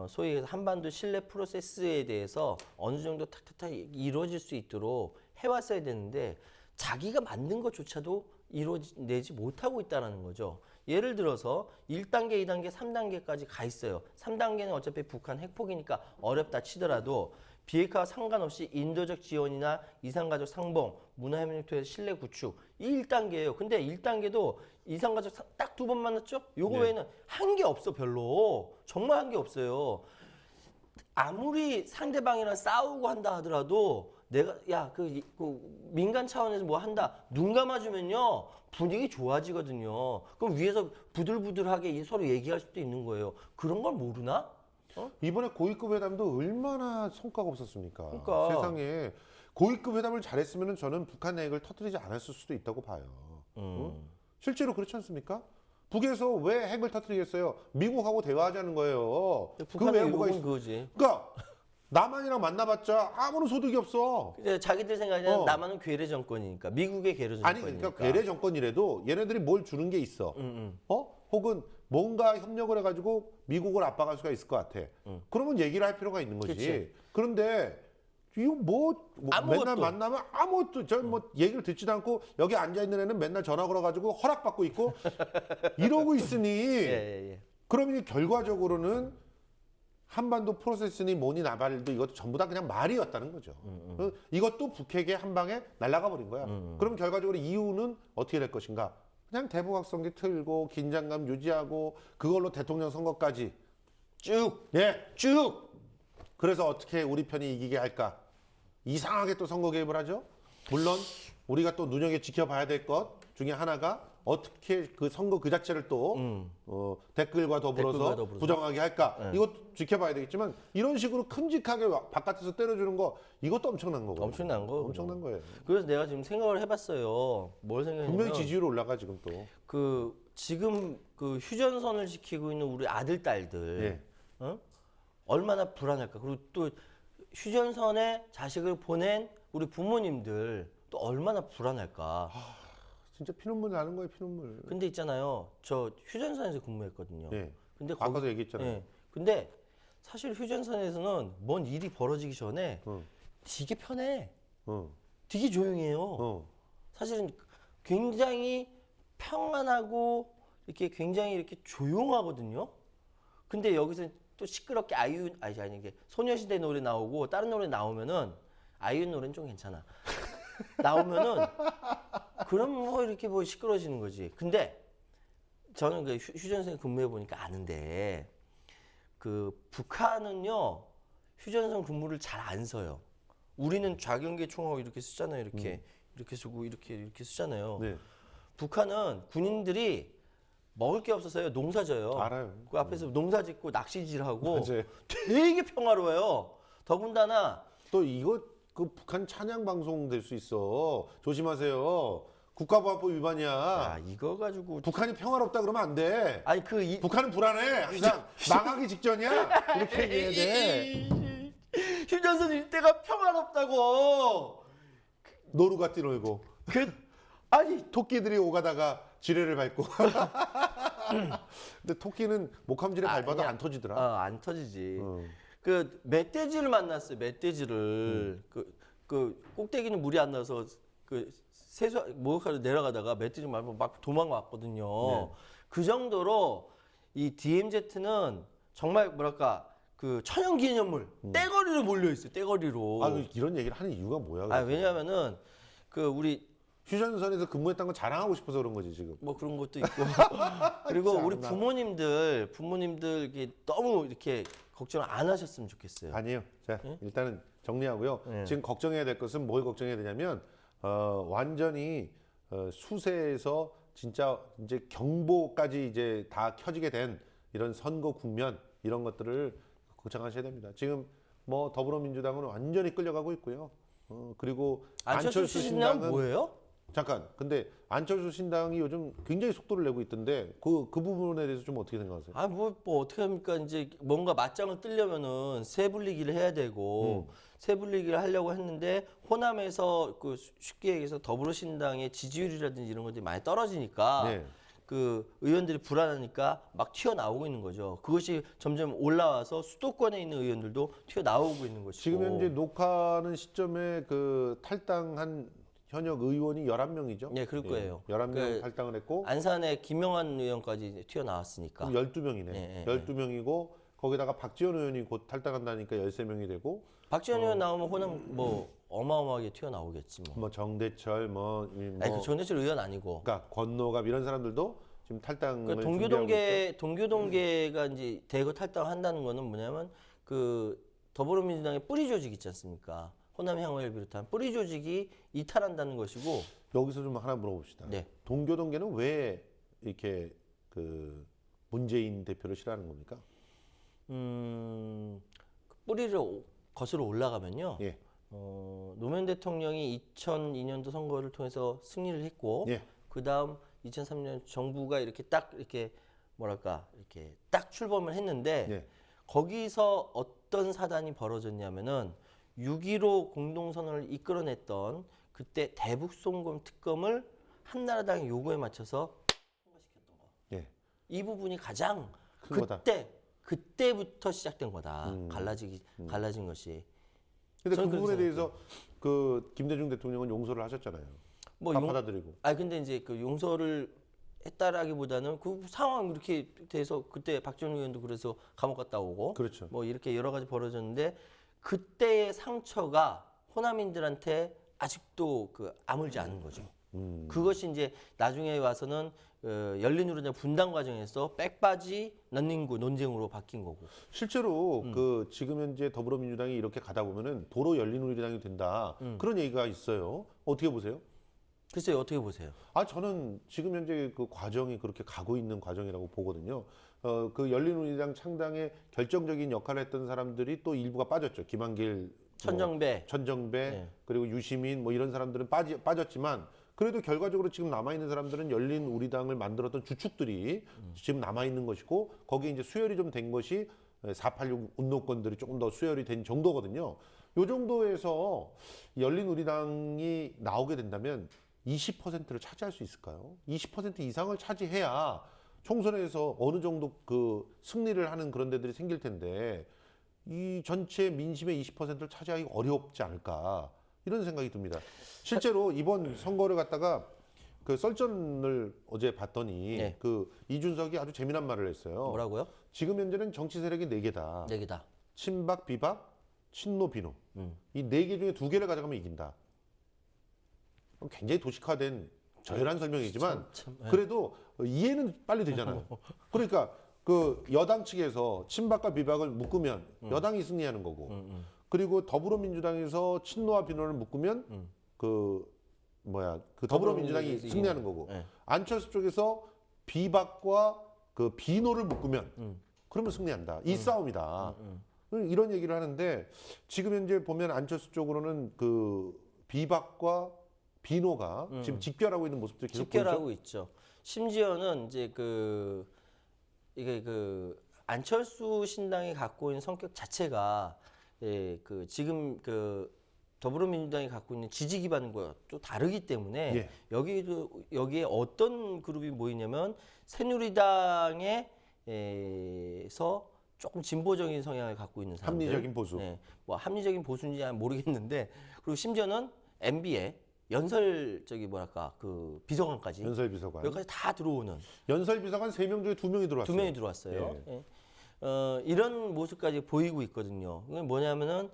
소위 한반도 신뢰 프로세스에 대해서 어느 정도 탁탁탁 이루어질 수 있도록 해왔어야 되는데 자기가 만든 것조차도 이루어내지 못하고 있다는 거죠. 예를 들어서 1단계, 2단계, 3단계까지 가 있어요. 3단계는 어차피 북한 핵폭이니까 어렵다 치더라도 비핵화와 상관없이 인도적 지원이나 이산가족 상봉, 문화협력을 통해서 신뢰 구축 1단계예요. 근데 1단계도 이산가족 딱 2번 만났죠? 요거 외에는 한 게 없어 별로. 정말 한 게 없어요. 아무리 상대방이랑 싸우고 한다 하더라도 내가 민간 차원에서 뭐 한다 눈 감아주면요 분위기 좋아지거든요. 그럼 위에서 부들부들하게 서로 얘기할 수도 있는 거예요. 그런 걸 모르나? 이번에 고위급 회담도 얼마나 성과가 없었습니까? 그러니까. 세상에 고위급 회담을 잘했으면 저는 북한 핵을 터뜨리지 않았을 수도 있다고 봐요. 실제로 그렇지 않습니까? 북에서 왜 핵을 터뜨리겠어요? 미국하고 대화하자는 거예요. 그 북한의 외부가 요구는 그거지. 그러니까 남한이랑 만나봤자 아무런 소득이 없어. 근데 자기들 생각에는 어. 남한은 괴뢰 정권이니까 미국의 괴뢰 아니 정권이니까. 그러니까 괴뢰 정권이라도 얘네들이 뭘 주는 게 있어. 혹은 뭔가 협력을 해가지고 미국을 압박할 수가 있을 것 같아. 그러면 얘기를 할 필요가 있는 거지. 그치. 그런데 이거 뭐 아무것도. 맨날 만나면 아무것도 저 뭐 얘기를 듣지도 않고 여기 앉아 있는 애는 맨날 전화 걸어가지고 허락받고 있고 이러고 있으니 예. 그럼 이 결과적으로는 한반도 프로세스니 뭐니 나발도 이것도 전부 다 그냥 말이었다는 거죠. 이것도 북핵의 한 방에 날아가 버린 거야. 그럼 결과적으로 이유는 어떻게 될 것인가? 그냥 대북확성기 틀고 긴장감 유지하고 그걸로 대통령 선거까지 쭉, 쭉. 그래서 어떻게 우리 편이 이기게 할까? 이상하게 또 선거 개입을 하죠. 물론 우리가 또 눈여겨 지켜봐야 될 것 중에 하나가 어떻게 그 선거 그 자체를 또 댓글과 더불어서 부정하게 할까? 이것도 지켜봐야 되겠지만 이런 식으로 큼직하게 바깥에서 때려주는 거 이것도 엄청난 거고. 엄청난 거. 엄청난 거예요. 그래서 내가 지금 생각을 해봤어요. 뭘 생각했냐면 분명히 지지율 올라가 지금 또. 지금 그 휴전선을 지키고 있는 우리 아들 딸들 예. 얼마나 불안할까. 그리고 또 휴전선에 자식을 보낸 우리 부모님들 또 얼마나 불안할까. 진짜 피눈물 나는 거예요, 피눈물. 근데 있잖아요. 저 휴전선에서 근무했거든요. 예. 근데 아까도 얘기했잖아요. 예. 근데 사실 휴전선에서는 뭔 일이 벌어지기 전에 되게 편해. 되게 조용해요. 사실은 굉장히 평안하고 이렇게 굉장히 이렇게 조용하거든요. 근데 여기서 또 시끄럽게 아니 이게 소녀시대 노래 나오고 다른 노래 나오면은 아이유 노래는 좀 괜찮아. 나오면은 그럼 뭐 이렇게 뭐 시끄러지는 거지. 근데 저는 그 휴전선에 근무해 보니까 아는데 그 북한은요 휴전선 근무를 잘 안 써요. 우리는 좌경계 총하고 이렇게 쓰잖아요. 이렇게 쓰고 이렇게 쓰잖아요. 네. 북한은 군인들이 먹을 게 없어서요 농사져요. 알아요. 그 앞에서 농사짓고 낚시질하고 맞아요. 되게 평화로워요. 더군다나 또 이거 그 북한 찬양 방송 될 수 있어. 조심하세요. 국가보안법 위반이야. 야, 이거 가지고 북한이 평화롭다 그러면 안 돼. 아니 그 북한은 불안해. 항상 망하기 직전이야. 이렇게 얘기해야 돼. 휴전선 일대가 평화롭다고. 노루가 뛰놀고 아니 토끼들이 오가다가 지뢰를 밟고. 근데 토끼는 목함지를 밟아도 그냥, 안 터지더라. 안 터지지. 그 멧돼지를 만났어요. 멧돼지를 그 꼭대기는 물이 안 나서 그 세수 목욕하러 내려가다가 멧돼지 말고 막 도망왔거든요. 네. 그 정도로 이 DMZ는 정말 뭐랄까 그 천연기념물 떼거리로 몰려 있어요. 떼거리로. 이런 얘기를 하는 이유가 뭐야? 왜냐하면은 그 우리 휴전선에서 근무했다는 걸 자랑하고 싶어서 그런 거지 지금. 뭐 그런 것도 있고 그리고 우리 부모님들 이게 너무 이렇게 걱정을 안 하셨으면 좋겠어요. 아니에요. 자, 일단은 정리하고요. 네. 지금 걱정해야 될 것은 뭘 걱정해야 되냐면 완전히 수세에서 진짜 이제 경보까지 이제 다 켜지게 된 이런 선거 국면 이런 것들을 걱정하셔야 됩니다. 지금 뭐 더불어민주당은 완전히 끌려가고 있고요. 그리고 안철수 신당은 뭐예요? 잠깐. 근데 안철수 신당이 요즘 굉장히 속도를 내고 있던데 그 부분에 대해서 좀 어떻게 생각하세요? 뭐 어떻게 합니까? 이제 뭔가 맞짱을 뜨려면은 세 분리기를 해야 되고 세 분리기를 하려고 했는데 호남에서 그 쉽게 얘기해서 더불어신당의 지지율이라든지 이런 것들이 많이 떨어지니까 네. 그 의원들이 불안하니까 막 튀어나오고 있는 거죠. 그것이 점점 올라와서 수도권에 있는 의원들도 튀어나오고 있는 것이고. 지금 현재 녹화하는 시점에 그 탈당한 현역 의원이 11명이죠? 네, 그럴 거예요. 11명 그 탈당을 했고 안산의 김영환 의원까지 튀어나왔으니까. 그럼 12명이네. 네, 12명이고 거기다가 박지원 의원이 곧 탈당한다니까 13명이 되고 박지원 의원 나오면 호남 뭐 어마어마하게 튀어나오겠지 뭐. 뭐 정대철 아니 그 정대철 의원 아니고. 그러니까 권노갑 이런 사람들도 지금 탈당을 그 동교동계가 이제 대거 탈당한다는 거는 뭐냐면 그 더불어민주당의 뿌리 조직 있지 않습니까? 호남향을 비롯한 뿌리 조직이 이탈한다는 것이고. 여기서 좀 하나 물어봅시다. 네. 동교동계는 왜 이렇게 그 문재인 대표를 싫어하는 겁니까? 그 뿌리를 거슬러 올라가면요. 예. 노무현 대통령이 2002년도 선거를 통해서 승리를 했고, 예. 그 다음 2003년 정부가 이렇게 딱 이렇게 뭐랄까 이렇게 딱 출범을 했는데 예. 거기서 어떤 사단이 벌어졌냐면은 6.15 공동선언을 이끌어냈던 그때 대북송금 특검을 한나라당의 요구에 맞춰서 통과시켰던 거. 예. 이 부분이 가장 큰 거다. 그때부터 시작된 거다. 갈라진 것이. 근데 그 저는 부분에 그렇게 대해서 그 김대중 대통령은 용서를 하셨잖아요. 다 받아들이고. 근데 이제 그 용서를 했다라기보다는 그 상황 이렇게 돼서 그때 박정희 의원도 그래서 감옥 갔다 오고. 그렇죠. 뭐 이렇게 여러 가지 벌어졌는데 그때의 상처가 호남인들한테 아직도 그 아물지 않은 거죠. 그것이 이제 나중에 와서는 열린우리당 분당 과정에서 백바지 런닝구 논쟁으로 바뀐 거고. 실제로 그 지금 현재 더불어민주당이 이렇게 가다 보면은 도로 열린우리당이 된다. 그런 얘기가 있어요. 어떻게 보세요? 글쎄요, 어떻게 보세요? 저는 지금 현재 그 과정이 그렇게 가고 있는 과정이라고 보거든요. 그 열린우리당 창당에 결정적인 역할을 했던 사람들이 또 일부가 빠졌죠. 김한길, 천정배. 네. 그리고 유시민 뭐 이런 사람들은 빠졌지만 그래도 결과적으로 지금 남아있는 사람들은 열린우리당을 만들었던 주축들이 지금 남아있는 것이고 거기에 이제 수혈이 좀 된 것이 486 운동권들이 조금 더 수혈이 된 정도거든요. 요 정도에서 열린우리당이 나오게 된다면 20%를 차지할 수 있을까요? 20% 이상을 차지해야 총선에서 어느 정도 그 승리를 하는 그런 데들이 생길 텐데 이 전체 민심의 20%를 차지하기 어렵지 않을까 이런 생각이 듭니다. 실제로 이번 선거를 갖다가 그 썰전을 어제 봤더니 네. 그 이준석이 아주 재미난 말을 했어요. 뭐라고요? 지금 현재는 정치 세력이 4개다. 4개다. 친박, 비박, 친노, 비노. 이 4개 중에 2개를 가져가면 이긴다. 굉장히 도식화된 저열한 설명이지만 그래도 이해는 빨리 되잖아요. 그러니까 그 여당 측에서 친박과 비박을 묶으면 여당이 승리하는 거고 그리고 더불어민주당에서 친노와 비노를 묶으면 그 더불어민주당이 승리하는 거고 안철수 쪽에서 비박과 그 비노를 묶으면 그러면 승리한다. 이 싸움이다. 이런 얘기를 하는데 지금 현재 보면 안철수 쪽으로는 그 비박과 비노가 지금 집결하고 있는 모습들이 계속 집결하고 보이죠? 있죠. 심지어는 이제 이게 안철수 신당이 갖고 있는 성격 자체가 지금 더불어민주당이 갖고 있는 지지 기반과 또 다르기 때문에 예. 여기에 어떤 그룹이 모이냐면 새누리당에서 조금 진보적인 성향을 갖고 있는 사람들, 합리적인 보수. 뭐 합리적인 보수인지 모르겠는데 그리고 심지어는 MB에 연설 그 비서관까지 연설 비서관. 여기까지 다 들어오는 연설 비서관 3명 중에 2명이 들어왔어요. 2명이 들어왔어요. 예. 이런 모습까지 보이고 있거든요. 이게 뭐냐면은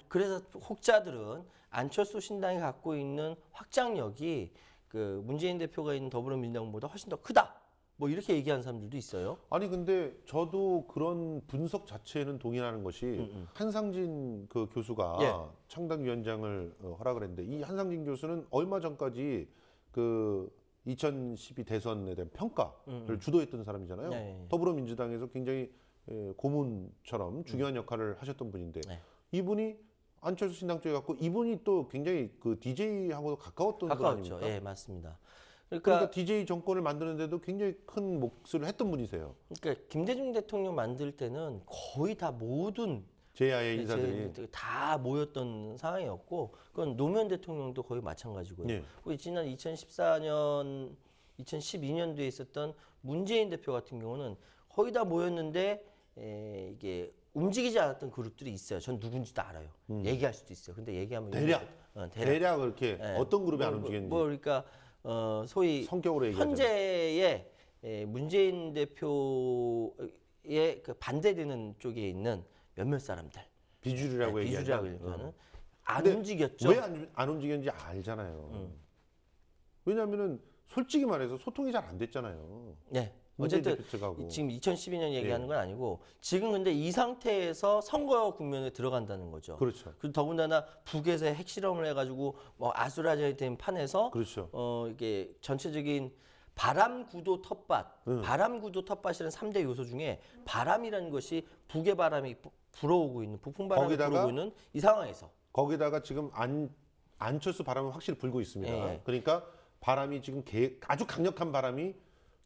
그래서 혹자들은 안철수 신당이 갖고 있는 확장력이 그 문재인 대표가 있는 더불어민주당보다 훨씬 더 크다. 뭐 이렇게 얘기하는 사람들도 있어요. 아니 근데 저도 그런 분석 자체에는 동의하는 것이 한상진 그 교수가 예. 창당위원장을 허락을 했는데 이 한상진 교수는 얼마 전까지 그 2012 대선에 대한 평가를 주도했던 사람이잖아요. 네. 더불어민주당에서 굉장히 고문처럼 중요한 역할을 하셨던 분인데 네. 이분이 안철수 신당 쪽에 갖고 이분이 또 굉장히 그 DJ하고도 가까웠던 분 가까웠죠. 아닙니까? 예, 맞습니다. 그러니까 DJ 정권을 만드는데도 굉장히 큰 몫을 했던 분이세요. 그러니까 김대중 대통령 만들 때는 거의 다 모든 제야의 인사들이. 다 모였던 상황이었고 그건 노무현 대통령도 거의 마찬가지고요. 네. 그리고 지난 2014년, 2012년도에 있었던 문재인 대표 같은 경우는 거의 다 모였는데 이게 움직이지 않았던 그룹들이 있어요. 전 누군지도 알아요. 얘기할 수도 있어요. 근데 얘기하면 대략 그렇게 어떤 그룹이 안 움직였는지 그러니까 소위 성격으로 얘기하자면. 현재의 문재인 대표의 그 반대되는 쪽에 있는 몇몇 사람들 비주류라고 비주류라고 얘기하는 얘기하는 안 근데 움직였죠. 왜 안 움직였는지 알잖아요. 왜냐하면은 솔직히 말해서 소통이 잘 안 됐잖아요. 네. 어쨌든 이제 그쪽하고. 지금 2012년 얘기하는 예. 건 아니고 지금 근데 이 상태에서 선거 국면에 들어간다는 거죠. 그렇죠. 그리고 더군다나 북에서 핵실험을 해가지고 뭐 아수라장된 판에서 그렇죠. 이게 전체적인 바람 구도 텃밭, 바람 구도 텃밭이라는 3대 요소 중에 바람이라는 것이 북의 바람이 불어오고 있는 북풍 바람이 거기다가 불어오고 있는 이 상황에서 거기다가 지금 안철수 바람은 확실히 불고 있습니다. 예. 그러니까 바람이 지금 아주 강력한 바람이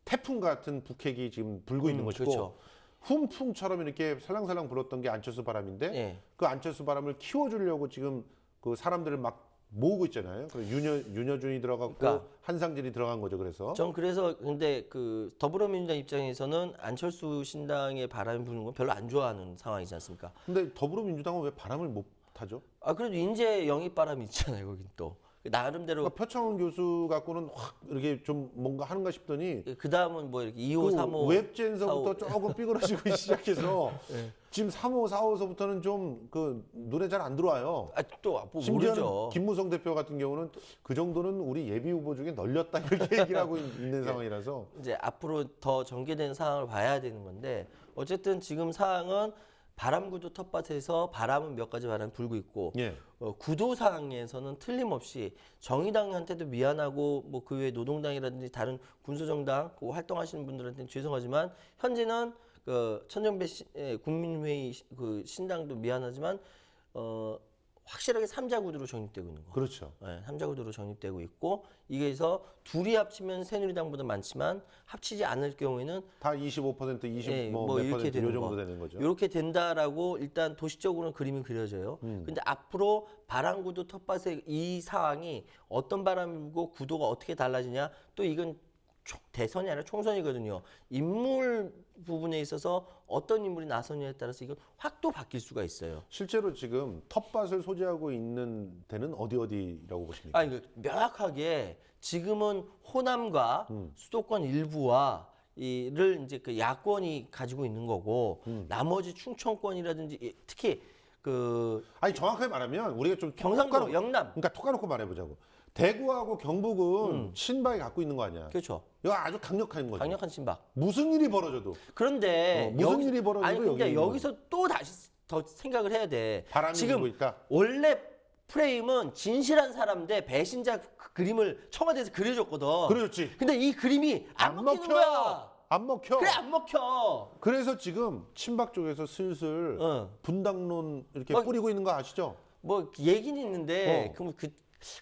태풍 같은 북핵이 지금 불고 있는 것이고 그렇죠. 훈풍처럼 이렇게 살랑살랑 불었던 게 안철수 바람인데 예. 그 안철수 바람을 키워주려고 지금 그 사람들을 막 모으고 있잖아요. 그래서 윤여준이 들어갔고 그러니까. 한상진이 들어간 거죠. 그래서 전 그래서 근데 그 더불어민주당 입장에서는 안철수 신당의 바람이 부는 건 별로 안 좋아하는 상황이지 않습니까? 근데 더불어민주당은 왜 바람을 못 타죠? 아 그래도 인재 영입 바람이 있잖아요, 거긴 또 나름대로. 그러니까 표창원 교수 갖고는 확 이렇게 좀 뭔가 하는가 싶더니 그 다음은 뭐 이렇게 2호, 그 3호 웹젠서부터 조금 삐그러지고 시작해서 네. 지금 3호, 4호서부터는 좀 그 눈에 잘 안 들어와요. 또 뭐 심지어는 모르죠. 김무성 대표 같은 경우는 그 정도는 우리 예비 후보 중에 널렸다 이렇게 얘기를 하고 있는 상황이라서 이제 앞으로 더 전개된 상황을 봐야 되는 건데 어쨌든 지금 상황은 바람구도 텃밭에서 바람은 몇 가지 바람이 불고 있고 예. 구도 상황에서는 틀림없이 정의당한테도 미안하고 뭐 그 외 노동당이라든지 다른 군소정당 그 활동하시는 분들한테는 죄송하지만 현재는 그 천정배 국민회의 그 신당도 미안하지만 확실하게 삼자구도로 정립되고 있는 거. 그렇죠. 네, 삼자구도로 정립되고 있고 이게서 둘이 합치면 새누리당보다 많지만 합치지 않을 경우에는 다 25%, 20, 예, 뭐 뭐 몇 이렇게 퍼센트 요 되는 정도 거. 되는 거죠. 이렇게 된다라고 일단 도시적으로는 그림이 그려져요. 근데 앞으로 바람구도 텃밭의 이 상황이 어떤 바람이 불고 구도가 어떻게 달라지냐 또 이건 대선이 아니라 총선이거든요. 인물 부분에 있어서 어떤 인물이 나서느냐에 따라서 이건 확 또 바뀔 수가 있어요. 실제로 지금 텃밭을 소지하고 있는 데는 어디라고 보십니까? 아니 그 명확하게 지금은 호남과 수도권 일부와 이를 이제 그 야권이 가지고 있는 거고 나머지 충청권이라든지 특히 그 아니 정확하게 말하면 우리가 좀 경상도, 톡 까놓고- 영남. 그러니까 톡 까놓고 말해보자고. 대구하고 경북은 친박이 갖고 있는 거 아니야? 그렇죠. 이거 아주 강력한 거죠. 강력한 친박. 무슨 일이 벌어져도 그런데 무슨 일이 벌어져도 아니 근데 여기 여기서 또 다시 더 생각을 해야 돼. 바람이 지금 불고 있다. 원래 프레임은 진실한 사람 대 배신자 그 그림을 청와대에서 그려줬거든. 그려줬지. 근데 이 그림이 안 먹히는 거야. 안 먹혀. 그래 안 먹혀. 그래서 지금 친박 쪽에서 슬슬 분당론 이렇게 뭐, 뿌리고 있는 거 아시죠? 뭐 얘기는 있는데 어. 그럼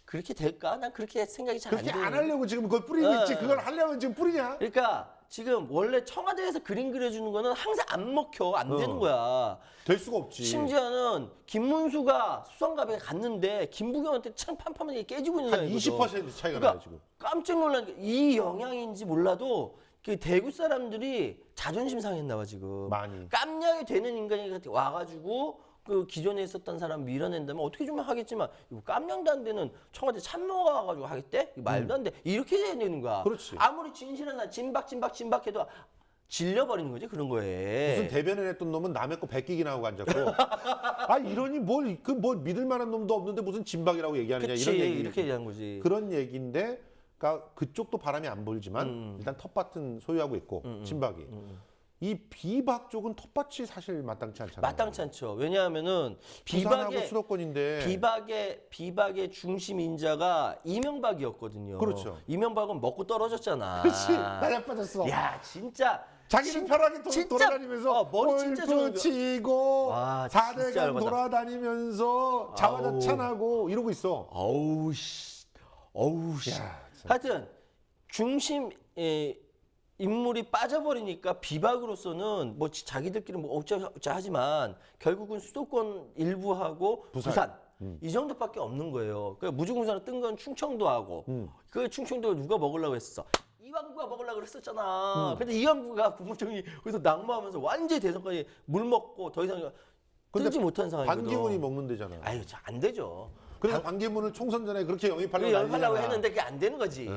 그렇게 될까? 난 그렇게 생각이 잘 안 그렇게 돼. 안 하려고 지금 그걸 뿌리고 어. 있지. 그걸 하려면 지금 뿌리냐? 그러니까 지금 원래 청와대에서 그림 그려주는 거는 항상 안 먹혀. 안 되는 거야. 될 수가 없지. 심지어는 김문수가 수성갑에 갔는데 김부겸한테 참 판판하게 깨지고 있는 한 상황이거든. 20% 차이가 그러니까 나요 지금. 깜짝 놀란 게 이 영향인지 몰라도 그 대구 사람들이 자존심 상했나 봐 지금. 많이. 깜냥이 되는 인간이 와가지고 그 기존에 있었던 사람 밀어낸다면 어떻게 좀 하겠지만 이거 깜냥도 안 되는 청와대 참모가 와가지고 하겠대? 이거 말도 안 돼. 이렇게 돼야 되는 거야. 그렇지. 아무리 진실한 사람 진박해도 질려버리는 거지 그런 거에. 무슨 대변을 했던 놈은 남의 거 베끼기나 하고 앉았고 아 이러니 뭘 믿을 만한 놈도 없는데 무슨 진박이라고 얘기하느냐 그치, 이런 얘기 이렇게 얘기한 거지. 그런 얘기인데 그러니까 그쪽도 바람이 안 불지만 일단 텃밭은 소유하고 있고 친박이 이 비박 쪽은 텃밭이 사실 마땅치 않잖아요. 마땅치 않죠. 왜냐하면은 부산하고 수도권인데 비박의 중심 인자가 이명박이었거든요. 그렇죠. 이명박은 먹고 떨어졌잖아. 그렇지 나약 빠졌어. 야 진짜. 자기는 편하게 진짜- 돌아다니면서 머리 진짜 좋은 골프 치고 와, 진짜 4대강 열받아. 돌아다니면서 자화자찬하고 이러고 있어. 어우 씨. 야, 참. 하여튼 중심 인물이 빠져버리니까 비박으로서는 뭐 자기들끼리 뭐 어쩌자 하지만 결국은 수도권 일부하고 부산. 이 정도밖에 없는 거예요. 그러니까 무주공산을 뜬 건 충청도하고 그 충청도 누가 먹으려고 했었어? 이왕구가 먹으려고 그랬었잖아. 근데 이왕구가 국무총리 거기서 낙마하면서 완전히 대선까지 물 먹고 더 이상 뜨지 못한 상황이거든. 반기문이 먹는 데잖아. 아유, 안 되죠. 그래서 반기문을 총선 전에 그렇게 영입하려고 연하려고 난리잖아. 했는데 그게 안 되는 거지.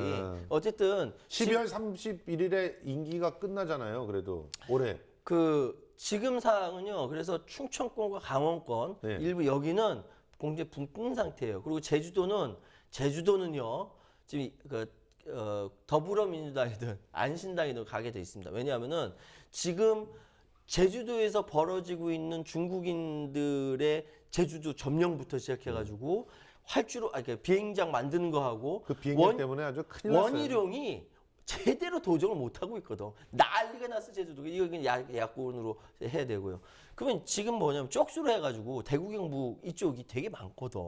어쨌든 12월 31일에 임기가 끝나잖아요. 그래도 올해. 그 지금 상황은요. 그래서 충청권과 강원권 네. 일부 여기는 공제 붕 뜬 상태예요. 그리고 제주도는요. 지금 그 더불어민주당이든 안신당이든 가게 돼 있습니다. 왜냐하면은 지금 제주도에서 벌어지고 있는 중국인들의 제주도 점령부터 시작해가지고 활주로, 그러니까 비행장 만드는 거 하고 그 비행기 때문에 아주 큰일 났어요. 원희룡이 제대로 도정을 못 하고 있거든. 난리가 났어 제주도가. 이거 그냥 야권으로 해야 되고요. 그러면 지금 뭐냐면 쪽수로 해가지고 대구 경북 이쪽이 되게 많거든.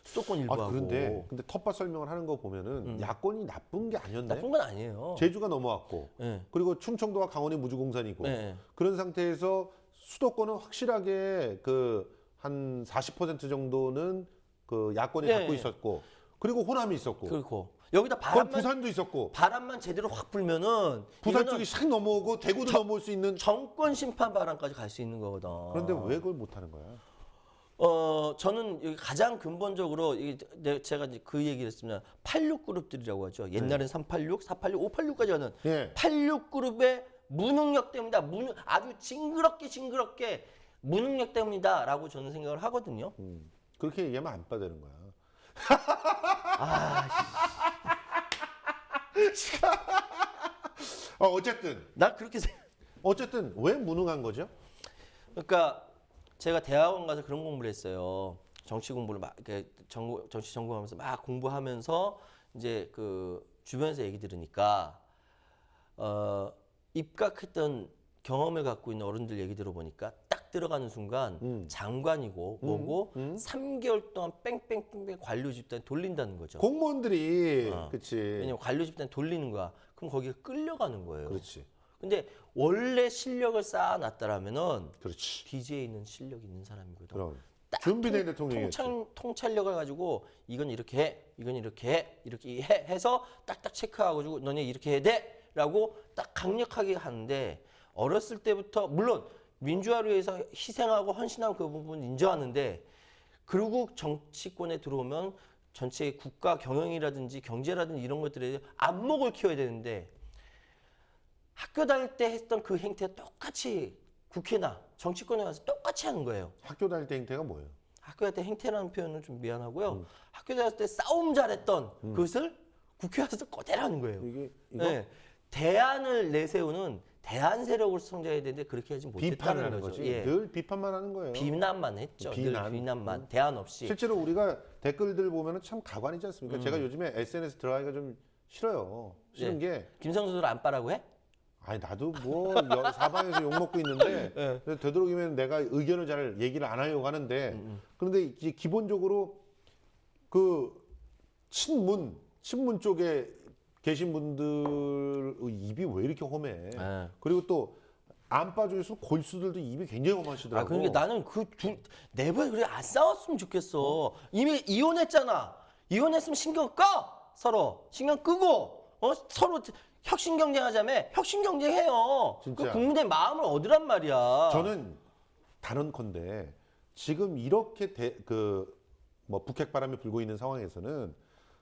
수도권 일부하고. 그런데 근데 텃밭 설명을 하는 거 보면은 야권이 나쁜 게 아니었네. 나쁜 건 아니에요. 제주가 넘어왔고 예. 그리고 충청도와 강원이 무주공산이고 네. 그런 상태에서 수도권은 확실하게 그 한 40% 정도는 그 야권이 네. 갖고 있었고 그리고 호남이 있었고 그렇고 여기다 거기 바람만 부산도 있었고 바람만 제대로 확 불면은 부산 이거는 쪽이 싹 넘어오고 대구도 넘어올 수 있는 정권 심판 바람까지 갈 수 있는 거거든. 그런데 왜 그걸 못 하는 거야? 저는 여기 가장 근본적으로 제가 이제 그 얘기를 했습니다. 86 그룹들이라고 하죠. 옛날엔 386, 486, 586까지 가는 예. 86 그룹의 무능력 때문이다. 아주 징그럽게 무능력 때문이다라고 저는 생각을 하거든요. 그렇게 얘기하면 안 빠되는 거야. 어쨌든 나 그렇게 생각. 어쨌든 왜 무능한 거죠? 그러니까 제가 대학원 가서 그런 공부를 했어요. 정치 공부를 막 이렇게 정치 전공하면서 막 공부하면서 이제 그 주변에서 얘기 들으니까 입각했던 경험을 갖고 있는 어른들 얘기 들어보니까 딱 들어가는 순간 장관이고 뭐고 3개월 동안 뺑뺑뺑뺑 관료 집단 돌린다는 거죠. 공무원들이 어. 그치. 왜냐면 관료 집단 돌리는 거야. 그럼 거기에 끌려가는 거예요. 그렇지. 근데 원래 실력을 쌓아놨다라면은 그렇지. DJ는 실력 있는 사람이거든. 그럼 딱 준비된 대통령이었지. 통찰력을 가지고 이건 이렇게 해, 이건 이렇게 해, 이렇게 해서 딱딱 체크하고 너네 이렇게 해야 돼라고 딱 강력하게 하는데 어렸을 때부터 물론 민주화를 위해서 희생하고 헌신한 그 부분 인정하는데 그리고 정치권에 들어오면 전체 국가 경영이라든지 경제라든지 이런 것들에 안목을 키워야 되는데 학교 다닐 때 했던 그 행태 똑같이 국회나 정치권에 가서 똑같이 하는 거예요. 학교 다닐 때 행태가 뭐예요? 학교 다닐 때 행태라는 표현은 좀 미안하고요. 학교 다닐 때 싸움 잘했던 그것을 국회 와서 그대로 하는 거예요. 이게 이거 네. 대안을 내세우는 대안 세력으로 성장해야 되는데 그렇게 하지 비판을 못했다는 하는 거죠. 거지. 예. 늘 비판만 하는 거예요. 비난만 했죠. 늘 비난만. 대안 없이. 실제로 우리가 댓글들 보면은 참 가관이지 않습니까? 제가 요즘에 SNS 들어가기가 좀 싫어요. 싫은 예. 게 김성수를 안 빠라고 해? 아니 나도 뭐 사방에서 욕 먹고 있는데 그래서 되도록이면 내가 의견을 잘 얘기를 안 하려고 하는데 그런데 이제 기본적으로 그 친문 쪽에 계신 분들 입이 왜 이렇게 험해? 네. 그리고 또 안빠 중에서 골수들도 입이 굉장히 험하시더라고. 그러니까 나는 내부에 그래 안 싸웠으면 좋겠어. 이미 이혼했잖아. 이혼했으면 신경 꺼 서로 신경 끄고 서로 혁신 경쟁하자며 혁신 경쟁해요. 진짜. 그 국민의 마음을 얻으란 말이야. 저는 단언컨대 지금 이렇게 뭐 북핵바람이 불고 있는 상황에서는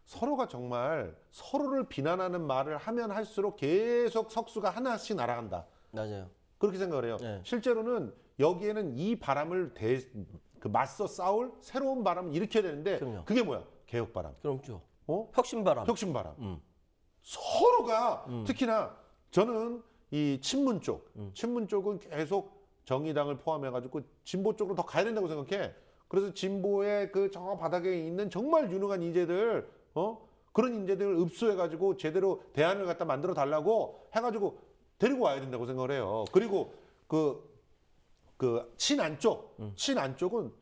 서로가 정말 서로를 비난하는 말을 하면 할수록 계속 석수가 하나씩 날아간다. 맞아요. 그렇게 생각을 해요. 네. 실제로는 여기에는 이 바람을 맞서 싸울 새로운 바람을 일으켜야 되는데 그럼요. 그게 뭐야? 개혁바람. 그럼죠. 어? 혁신바람. 혁신바람. 서로가 특히나 저는 이 친문 쪽은 계속 정의당을 포함해가지고 진보 쪽으로 더 가야 된다고 생각해. 그래서 진보의 그 저 바닥에 있는 정말 유능한 인재들, 그런 인재들을 흡수해가지고 제대로 대안을 갖다 만들어 달라고 해가지고 데리고 와야 된다고 생각을 해요. 그리고 그 친안쪽은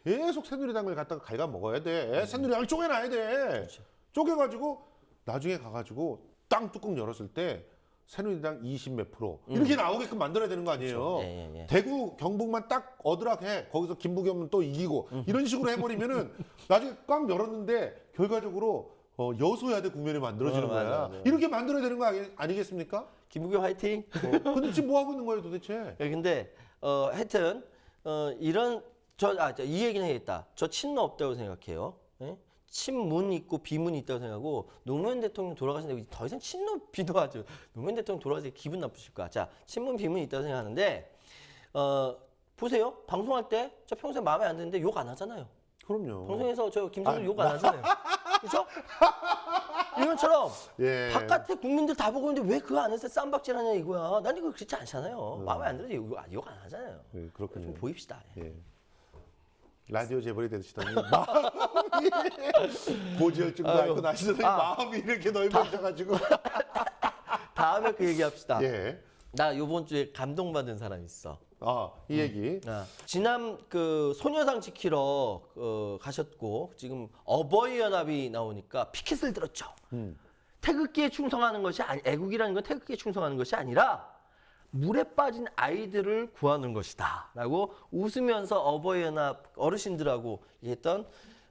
계속 새누리당을 갖다가 갉아 먹어야 돼. 새누리당을 쪼개놔야 돼. 쪼개가지고 나중에 가가지고 땅 뚜껑 열었을 때 새누리당 20몇 프로 이렇게 나오게끔 만들어야 되는 거 아니에요. 그렇죠. 예. 대구 경북만 딱 얻으락해 거기서 김부겸은 또 이기고 이런 식으로 해버리면은 나중에 꽉 열었는데 결과적으로 여소야대 국면이 만들어지는 거야. 맞아. 이렇게 만들어야 되는 거 아니겠습니까? 김부겸 화이팅. 근데 지금 뭐 하고 있는 거예요 도대체? 근데 하여튼 이런 이 얘기는 해야겠다. 저 친노 없다고 생각해요. 예? 친문 있고 비문이 있다고 생각하고 노무현 대통령 돌아가신다고 더 이상 친노 비도하죠. 노무현 대통령 돌아가서 기분 나쁘실 거야. 자, 친문 비문이 있다고 생각하는데 보세요. 방송할 때 저 평소에 마음에 안 드는데 욕 안 하잖아요. 그럼요. 방송에서 저 김성수 욕 안 하잖아요. 그죠? 이런처럼 예. 바깥에 국민들 다 보고 있는데 왜 그 안에서 쌈박질하냐 이거야. 난 이거 그렇지 않잖아요. 마음에 안 들어요. 욕 안 하잖아요. 예, 그렇군요. 좀 보입시다. 예. 라디오 재벌이 되시더니 마음이 고지혈증도 아유. 앓고 나시더니 마음이 이렇게 넓어져가지고. 다음에 그 얘기합시다. 예. 나 요번 주에 감동받은 사람 있어. 이 얘기. 지난 그 소녀상 지키러 가셨고 지금 어버이 연합이 나오니까 피켓을 들었죠. 태극기에 충성하는 것이 애국이라는 건 태극기에 충성하는 것이 아니라 물에 빠진 아이들을 구하는 것이다라고 웃으면서 어버이 연합 어르신들하고 얘기했던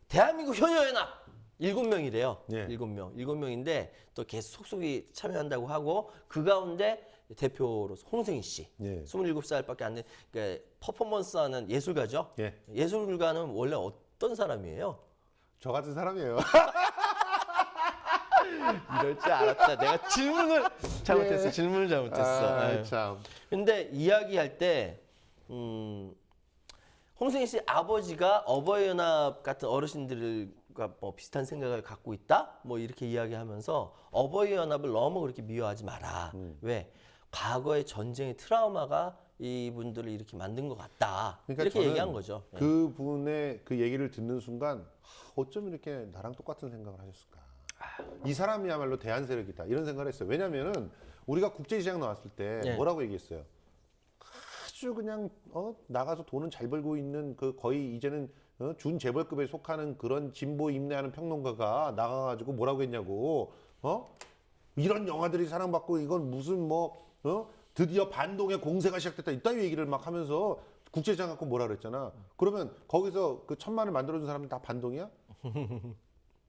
대한민국 효녀연합 7명이래요. 예. 7명인데 또 계속 속속이 참여한다고 하고 그 가운데 대표로서 홍승희 씨, 예. 27살밖에 안 된 그러니까 퍼포먼스하는 예술가죠. 예. 예술가는 원래 어떤 사람이에요? 저 같은 사람이에요. 이럴 줄 알았다. 내가 질문을 잘못했어. 예. 질문을 잘못했어. 아유. 참. 근데 이야기할 때 홍승희 씨 아버지가 어버이연합 같은 어르신들과 뭐 비슷한 생각을 갖고 있다? 뭐 이렇게 이야기하면서 어버이연합을 너무 그렇게 미워하지 마라. 왜? 과거의 전쟁의 트라우마가 이분들을 이렇게 만든 것 같다. 그러니까 이렇게 저는 얘기한 거죠. 예. 그분의 그 얘기를 듣는 순간 어쩜 이렇게 나랑 똑같은 생각을 하셨을까? 이 사람이야말로 대안세력이다 이런 생각을 했어요. 왜냐면은 우리가 국제시장 나왔을 때 예. 뭐라고 얘기했어요? 아주 그냥 나가서 돈은 잘 벌고 있는 그 거의 이제는 준재벌급에 속하는 그런 진보 인내하는 평론가가 나가가지고 뭐라고 했냐고 이런 영화들이 사랑받고 이건 무슨 드디어 반동의 공세가 시작됐다 이따위 얘기를 막 하면서 국제시장 갖고 뭐라 그랬잖아. 그러면 거기서 그 1,000만을 만들어준 사람들 다 반동이야?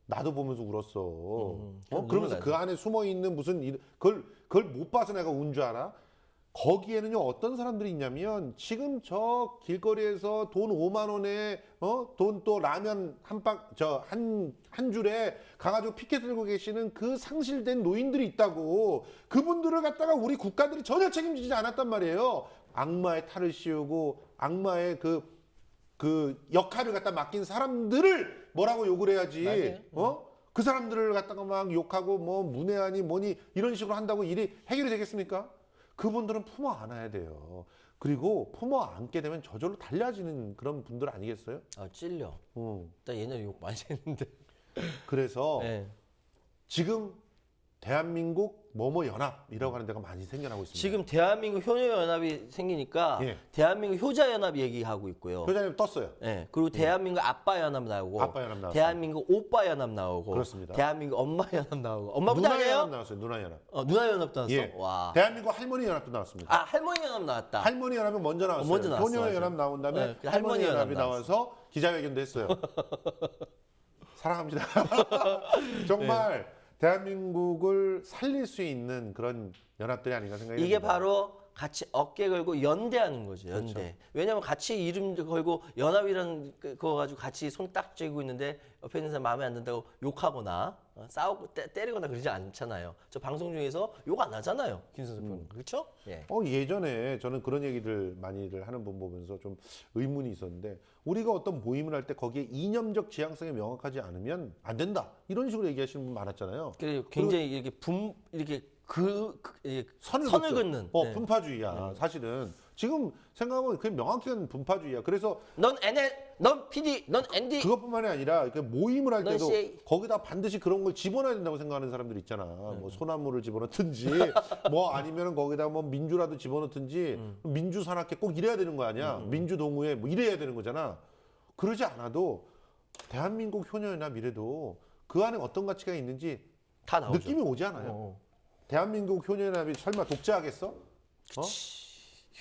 나도 보면서 울었어. 그러면서 그 안에 숨어 있는 무슨 그걸 못 봐서 내가 운 줄 알아? 거기에는요 어떤 사람들이 있냐면 지금 저 길거리에서 돈 5만 원에 돈 또 라면 한 줄에 가가지고 피켓 들고 계시는 그 상실된 노인들이 있다고. 그분들을 갖다가 우리 국가들이 전혀 책임지지 않았단 말이에요. 악마의 탈을 씌우고 악마의 그 역할을 갖다 맡긴 사람들을 뭐라고 욕을 해야지. 그 사람들을 갖다가 막 욕하고 뭐 문외한이 뭐니 이런 식으로 한다고 일이 해결이 되겠습니까? 그분들은 품어 안아야 돼요. 그리고 품어 안게 되면 저절로 달라지는 그런 분들 아니겠어요? 찔려. 나 옛날에 욕 많이 했는데. 그래서 네. 지금 대한민국 뭐뭐 연합이라고 하는 데가 많이 생겨나고 있습니다. 지금 대한민국 효녀연합이 생기니까 예. 대한민국 효자연합 얘기하고 있고요. 효자님 떴어요. 네. 그리고 대한민국 아빠연합 나오고 아빠연합 나왔어요. 대한민국 오빠연합 나오고 그렇습니다. 대한민국 엄마연합 나오고 엄마부터 누나연합 아니에요? 나왔어요. 누나연합. 누나연합도 나왔어. 예. 와. 대한민국 할머니 연합도 나왔습니다. 할머니연합 나왔다. 할머니 연합이 먼저 나왔어요. 먼저 나왔어, 효녀 맞아요. 연합 나온 다음에 네, 그 할머니 할머니 연합이 연합 나와서 기자회견도 했어요. 사랑합니다. 정말 대한민국을 살릴 수 있는 그런 연합들이 아닌가 생각이 이게 듭니다. 바로 같이 어깨 걸고 연대하는 거죠. 연대. 그렇죠. 왜냐면 같이 이름 걸고 연합이라는 거 가지고 같이 손 딱 쥐고 있는데 옆에 있는 사람 마음에 안 든다고 욕하거나 싸우고 때리거나 그러지 않잖아요. 저 방송 중에서 욕 안 하잖아요. 김선수 평론. 그렇죠? 예. 예전에 저는 그런 얘기들 많이들 하는 분 보면서 좀 의문이 있었는데 우리가 어떤 모임을 할 때 거기에 이념적 지향성이 명확하지 않으면 안 된다. 이런 식으로 얘기하시는 분 많았잖아요. 그리고 굉장히 이렇게 이렇게 선을 긋죠. 긋는. 네. 분파주의야. 사실은 지금 생각하면 그게 명확한 분파주의야. 그래서 넌 NL, 넌 PD, 넌 ND. 그것뿐만이 아니라 이렇게 모임을 할 넌 때도 CA. 거기다 반드시 그런 걸 집어넣어야 된다고 생각하는 사람들 있잖아. 뭐 소나무를 집어넣든지 뭐 아니면은 거기다 뭐 민주라도 집어넣든지 민주산악회 꼭 이래야 되는 거 아니야. 민주동우회 뭐 이래야 되는 거잖아. 그러지 않아도 대한민국 효녀연합 이래도 그 안에 어떤 가치가 있는지 다 나오죠. 느낌이 오지 않아요. 대한민국 효녀연합이 설마 독재하겠어?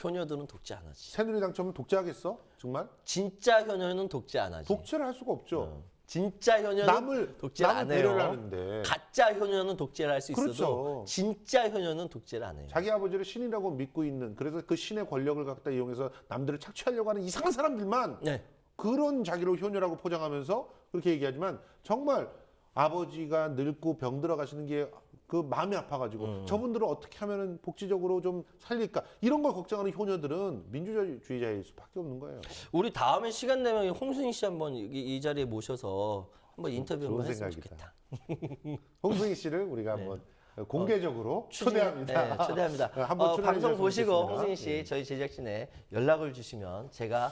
효녀들은 독재 안 하지. 새누리당처럼 독재하겠어? 정말? 진짜 효녀는 독재 안 하지. 독재를 할 수가 없죠. 진짜 효녀는 남을 독재를 안 해요. 배려를 하는데 가짜 효녀는 독재를 할 수 있어도 그렇죠. 진짜 효녀는 독재를 안 해요. 자기 아버지를 신이라고 믿고 있는 그래서 그 신의 권력을 갖다 이용해서 남들을 착취하려고 하는 이상한 사람들만 네. 그런 자기를 효녀라고 포장하면서 그렇게 얘기하지만 정말 아버지가 늙고 병들어 가시는 게 그 마음이 아파가지고 저분들을 어떻게 하면은 복지적으로 좀 살릴까 이런 걸 걱정하는 효녀들은 민주주의자일 수밖에 없는 거예요. 우리 다음에 시간 내면 홍순희 씨 한번 이 자리에 모셔서 한번 인터뷰 좋은 한번 했으면 생각이다. 좋겠다. 홍승희 씨를 우리가 한번 공개적으로 초대합니다. 네, 초대합니다. 한번 출연해 방송 주셨으면 보시고 좋겠습니다. 홍승희 씨 저희 제작진에 연락을 주시면 제가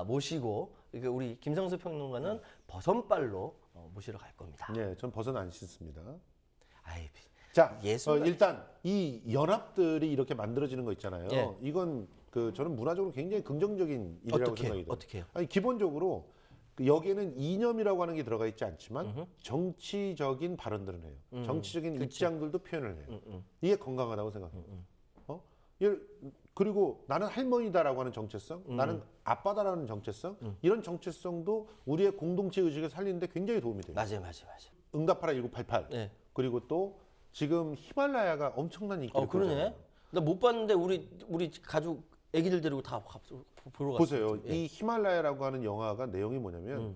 모시고 우리 김성수 평론가는 버선발로 모시러 갈 겁니다. 네, 전 버선 안 씻습니다. 아이, 자, 예술 일단 이 연합들이 이렇게 만들어지는 거 있잖아요. 예. 이건 저는 문화적으로 굉장히 긍정적인 일이라고 어떻게, 생각이 돼요. 어떻게 해요? 아니, 기본적으로 여기에는 이념이라고 하는 게 들어가 있지 않지만 정치적인 발언들을 해요. 정치적인 입장들도 표현을 해요. 이게 건강하다고 생각해요. 그리고 나는 할머니다라고 하는 정체성, 나는 아빠다라는 정체성, 이런 정체성도 우리의 공동체 의식을 살리는데 굉장히 도움이 돼요. 맞아요. 응답하라 1988. 네. 그리고 또 지금 히말라야가 엄청난 인기를 그러네. 끌잖아요. 나 못 봤는데 우리 가족 애기들 데리고 다 보러 갔어요. 보세요. 이 히말라야라고 하는 영화가 내용이 뭐냐면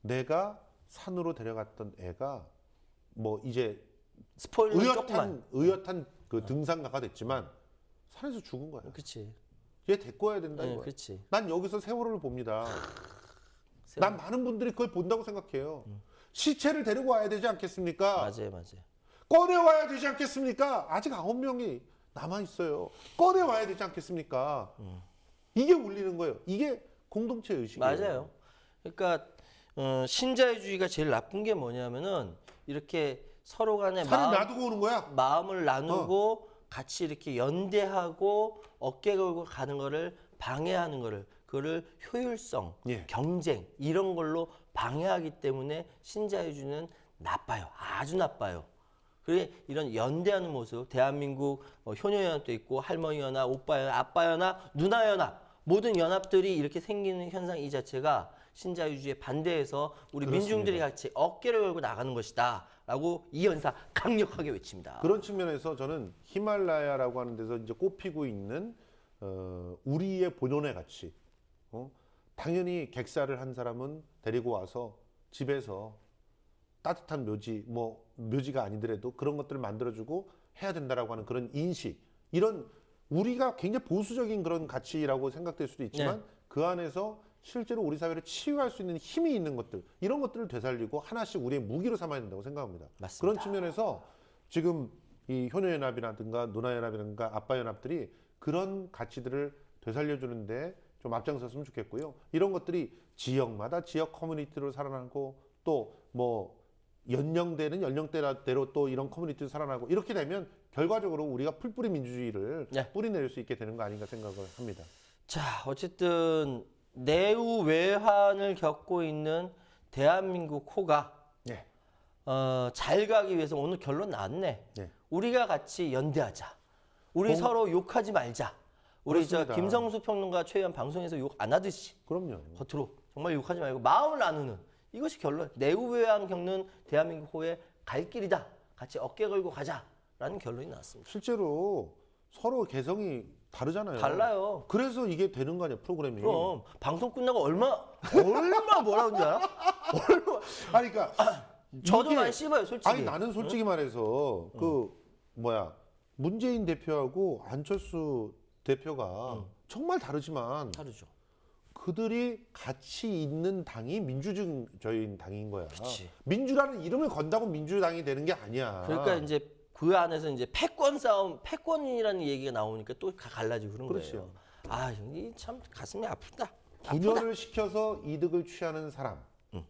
내가 산으로 데려갔던 애가 뭐 이제 스포일러 조금만. 의젓한 그 등산가가 됐지만 산에서 죽은 거야. 그렇지. 얘 데리고 와야 된다 네, 이거야. 그렇지. 난 여기서 세월호를 봅니다. 난 많은 분들이 그걸 본다고 생각해요. 시체를 데리고 와야 되지 않겠습니까? 맞아요. 꺼내와야 되지 않겠습니까? 아직 9명이 남아있어요. 꺼내와야 되지 않겠습니까? 이게 울리는 거예요. 이게 공동체 의식이에요. 맞아요. 그러니까 신자유주의가 제일 나쁜 게 뭐냐면은 이렇게 서로 간에 산에 놔두고 오는 거야. 마음을 나누고 같이 이렇게 연대하고 어깨 걸고 가는 거를 방해하는 거를 그거를 효율성, 예. 경쟁 이런 걸로 방해하기 때문에 신자유주의는 나빠요. 아주 나빠요. 그래 이런 연대하는 모습, 대한민국 효녀연합도 있고 할머니 연합, 오빠 연합, 아빠 연합, 누나 연합 모든 연합들이 이렇게 생기는 현상 이 자체가 신자유주의에 반대해서 우리 그렇습니다. 민중들이 같이 어깨를 걸고 나가는 것이다라고 이 연사 강력하게 외칩니다. 그런 측면에서 저는 히말라야라고 하는 데서 이제 꼽히고 있는 우리의 본연의 가치. 당연히 객사를 한 사람은 데리고 와서 집에서 따뜻한 묘지, 뭐 묘지가 아니더라도 그런 것들을 만들어주고 해야 된다라고 하는 그런 인식, 이런 우리가 굉장히 보수적인 그런 가치라고 생각될 수도 있지만 네. 그 안에서 실제로 우리 사회를 치유할 수 있는 힘이 있는 것들, 이런 것들을 되살리고 하나씩 우리의 무기로 삼아야 된다고 생각합니다. 맞습니다. 그런 측면에서 지금 이 효녀연합이라든가 누나연합이라든가 아빠연합들이 그런 가치들을 되살려주는데 좀 앞장섰으면 좋겠고요. 이런 것들이 지역마다 지역 커뮤니티로 살아나고 또 뭐 연령대는 연령대로 또 이런 커뮤니티로 살아나고 이렇게 되면 결과적으로 우리가 풀뿌리 민주주의를 네. 뿌리내릴 수 있게 되는 거 아닌가 생각을 합니다. 자, 어쨌든 내후 외환을 겪고 있는 대한민국 호가 네. 잘 가기 위해서 오늘 결론 나왔네. 네. 우리가 같이 연대하자. 우리 서로 욕하지 말자. 우리 그렇습니다. 김성수 평론가 최연 방송에서 욕 안 하듯이 그럼요. 겉으로 정말 욕하지 말고 마음을 나누는 이것이 결론. 내후 외환 겪는 대한민국 호의 갈 길이다. 같이 어깨 걸고 가자라는 결론이 나왔습니다. 실제로 서로 개성이 다르잖아요. 달라요. 그래서 이게 되는 거 아니야, 프로그램이. 그럼 방송 끝나고 얼마 뭐라 그러는지 알아? 아니, 그러니까 저도 이게- 많이 씹어요, 솔직히. 아니, 나는 솔직히 말해서 문재인 대표하고 안철수 대표가 정말 다르지만 다르죠. 그들이 같이 있는 당이 민주주의적인 당인 거야. 그치. 민주라는 이름을 건다고 민주당이 되는 게 아니야. 그러니까 이제 그 안에서 이제 패권 싸움, 패권이라는 얘기가 나오니까 또 갈라지고 그런 그렇죠. 거예요. 아, 형님 참 가슴이 아프다. 분열을 시켜서 이득을 취하는 사람,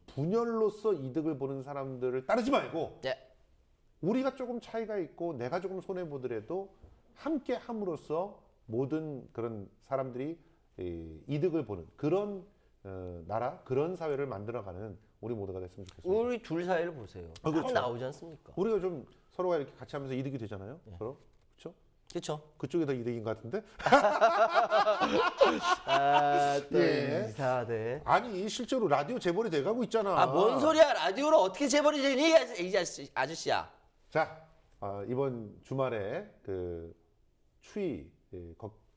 분열로서 이득을 보는 사람들을 따르지 말고 네. 우리가 조금 차이가 있고 내가 조금 손해 보더라도 함께 함으로써 모든 그런 사람들이 이득을 보는 그런 나라, 그런 사회를 만들어가는 우리 모두가 됐으면 좋겠습니다. 우리 둘 사이를 보세요. 막 그렇죠. 나오지 않습니까? 우리가 좀 서로가 이렇게 같이 하면서 이득이 되잖아요. 서로. 그렇죠? 그렇죠. 그쪽이 더 이득인 것 같은데? 아, 또 예. 이상하네. 아니, 실제로 라디오 재벌이 돼가고 있잖아. 아, 뭔 소리야? 라디오로 어떻게 재벌이 되니? 이 아저씨야. 자, 이번 주말에 그 추위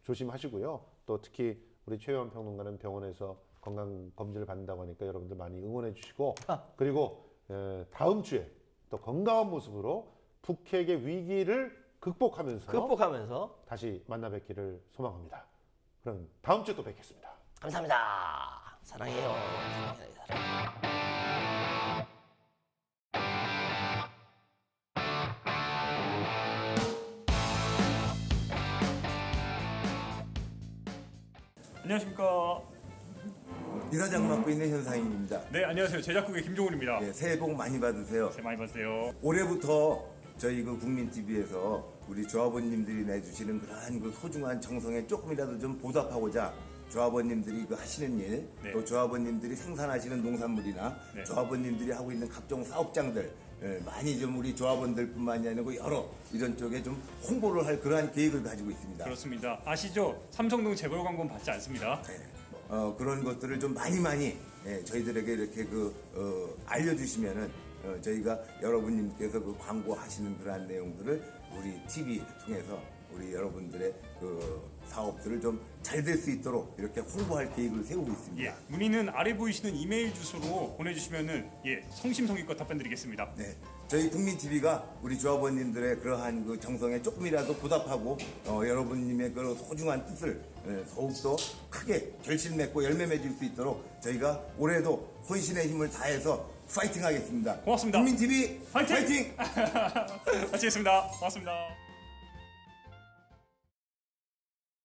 조심하시고요. 또 특히 우리 최유한 평론가는 병원에서 건강 검진을 받는다고 하니까 여러분들 많이 응원해 주시고 그리고 다음 주에 또 건강한 모습으로 북핵의 위기를 극복하면서 다시 만나 뵙기를 소망합니다. 그럼 다음 주에 또 뵙겠습니다. 감사합니다. 사랑해요. 사랑해요. 안녕하십니까. 이사장 맡고 있는 현상입니다. 네, 안녕하세요. 제작국의 김종훈입니다. 예, 새해 복 많이 받으세요. 새해 많이 받으세요. 올해부터 저희 그 국민TV에서 우리 조합원님들이 내주시는 그러한 그 소중한 정성에 조금이라도 좀 보답하고자 조합원님들이 그 하시는 일, 네. 또 조합원님들이 생산하시는 농산물이나 네. 조합원님들이 하고 있는 각종 사업장들 많이 좀 우리 조합원들뿐만이 아니고 여러 이런 쪽에 좀 홍보를 할 그러한 계획을 가지고 있습니다. 그렇습니다. 아시죠? 삼성동 재벌 광고는 받지 않습니다. 네. 그런 것들을 좀 많이 저희들에게 이렇게 알려주시면은 저희가 여러분님께서 그 광고하시는 그러한 내용들을 우리 TV 통해서 우리 여러분들의 그 사업들을 좀 잘 될 수 있도록 이렇게 홍보할 계획을 세우고 있습니다. 예, 문의는 아래 보이시는 이메일 주소로 보내주시면은 성심성의껏 답변드리겠습니다. 네, 저희 국민TV가 우리 조합원님들의 그러한 그 정성에 조금이라도 보답하고 여러분님의 그 소중한 뜻을 더욱더 크게 결실 맺고 열매 맺을 수 있도록 저희가 올해도 혼신의 힘을 다해서 파이팅 하겠습니다. 고맙습니다. 국민TV 파이팅! 파이팅! 마치겠습니다. 고맙습니다.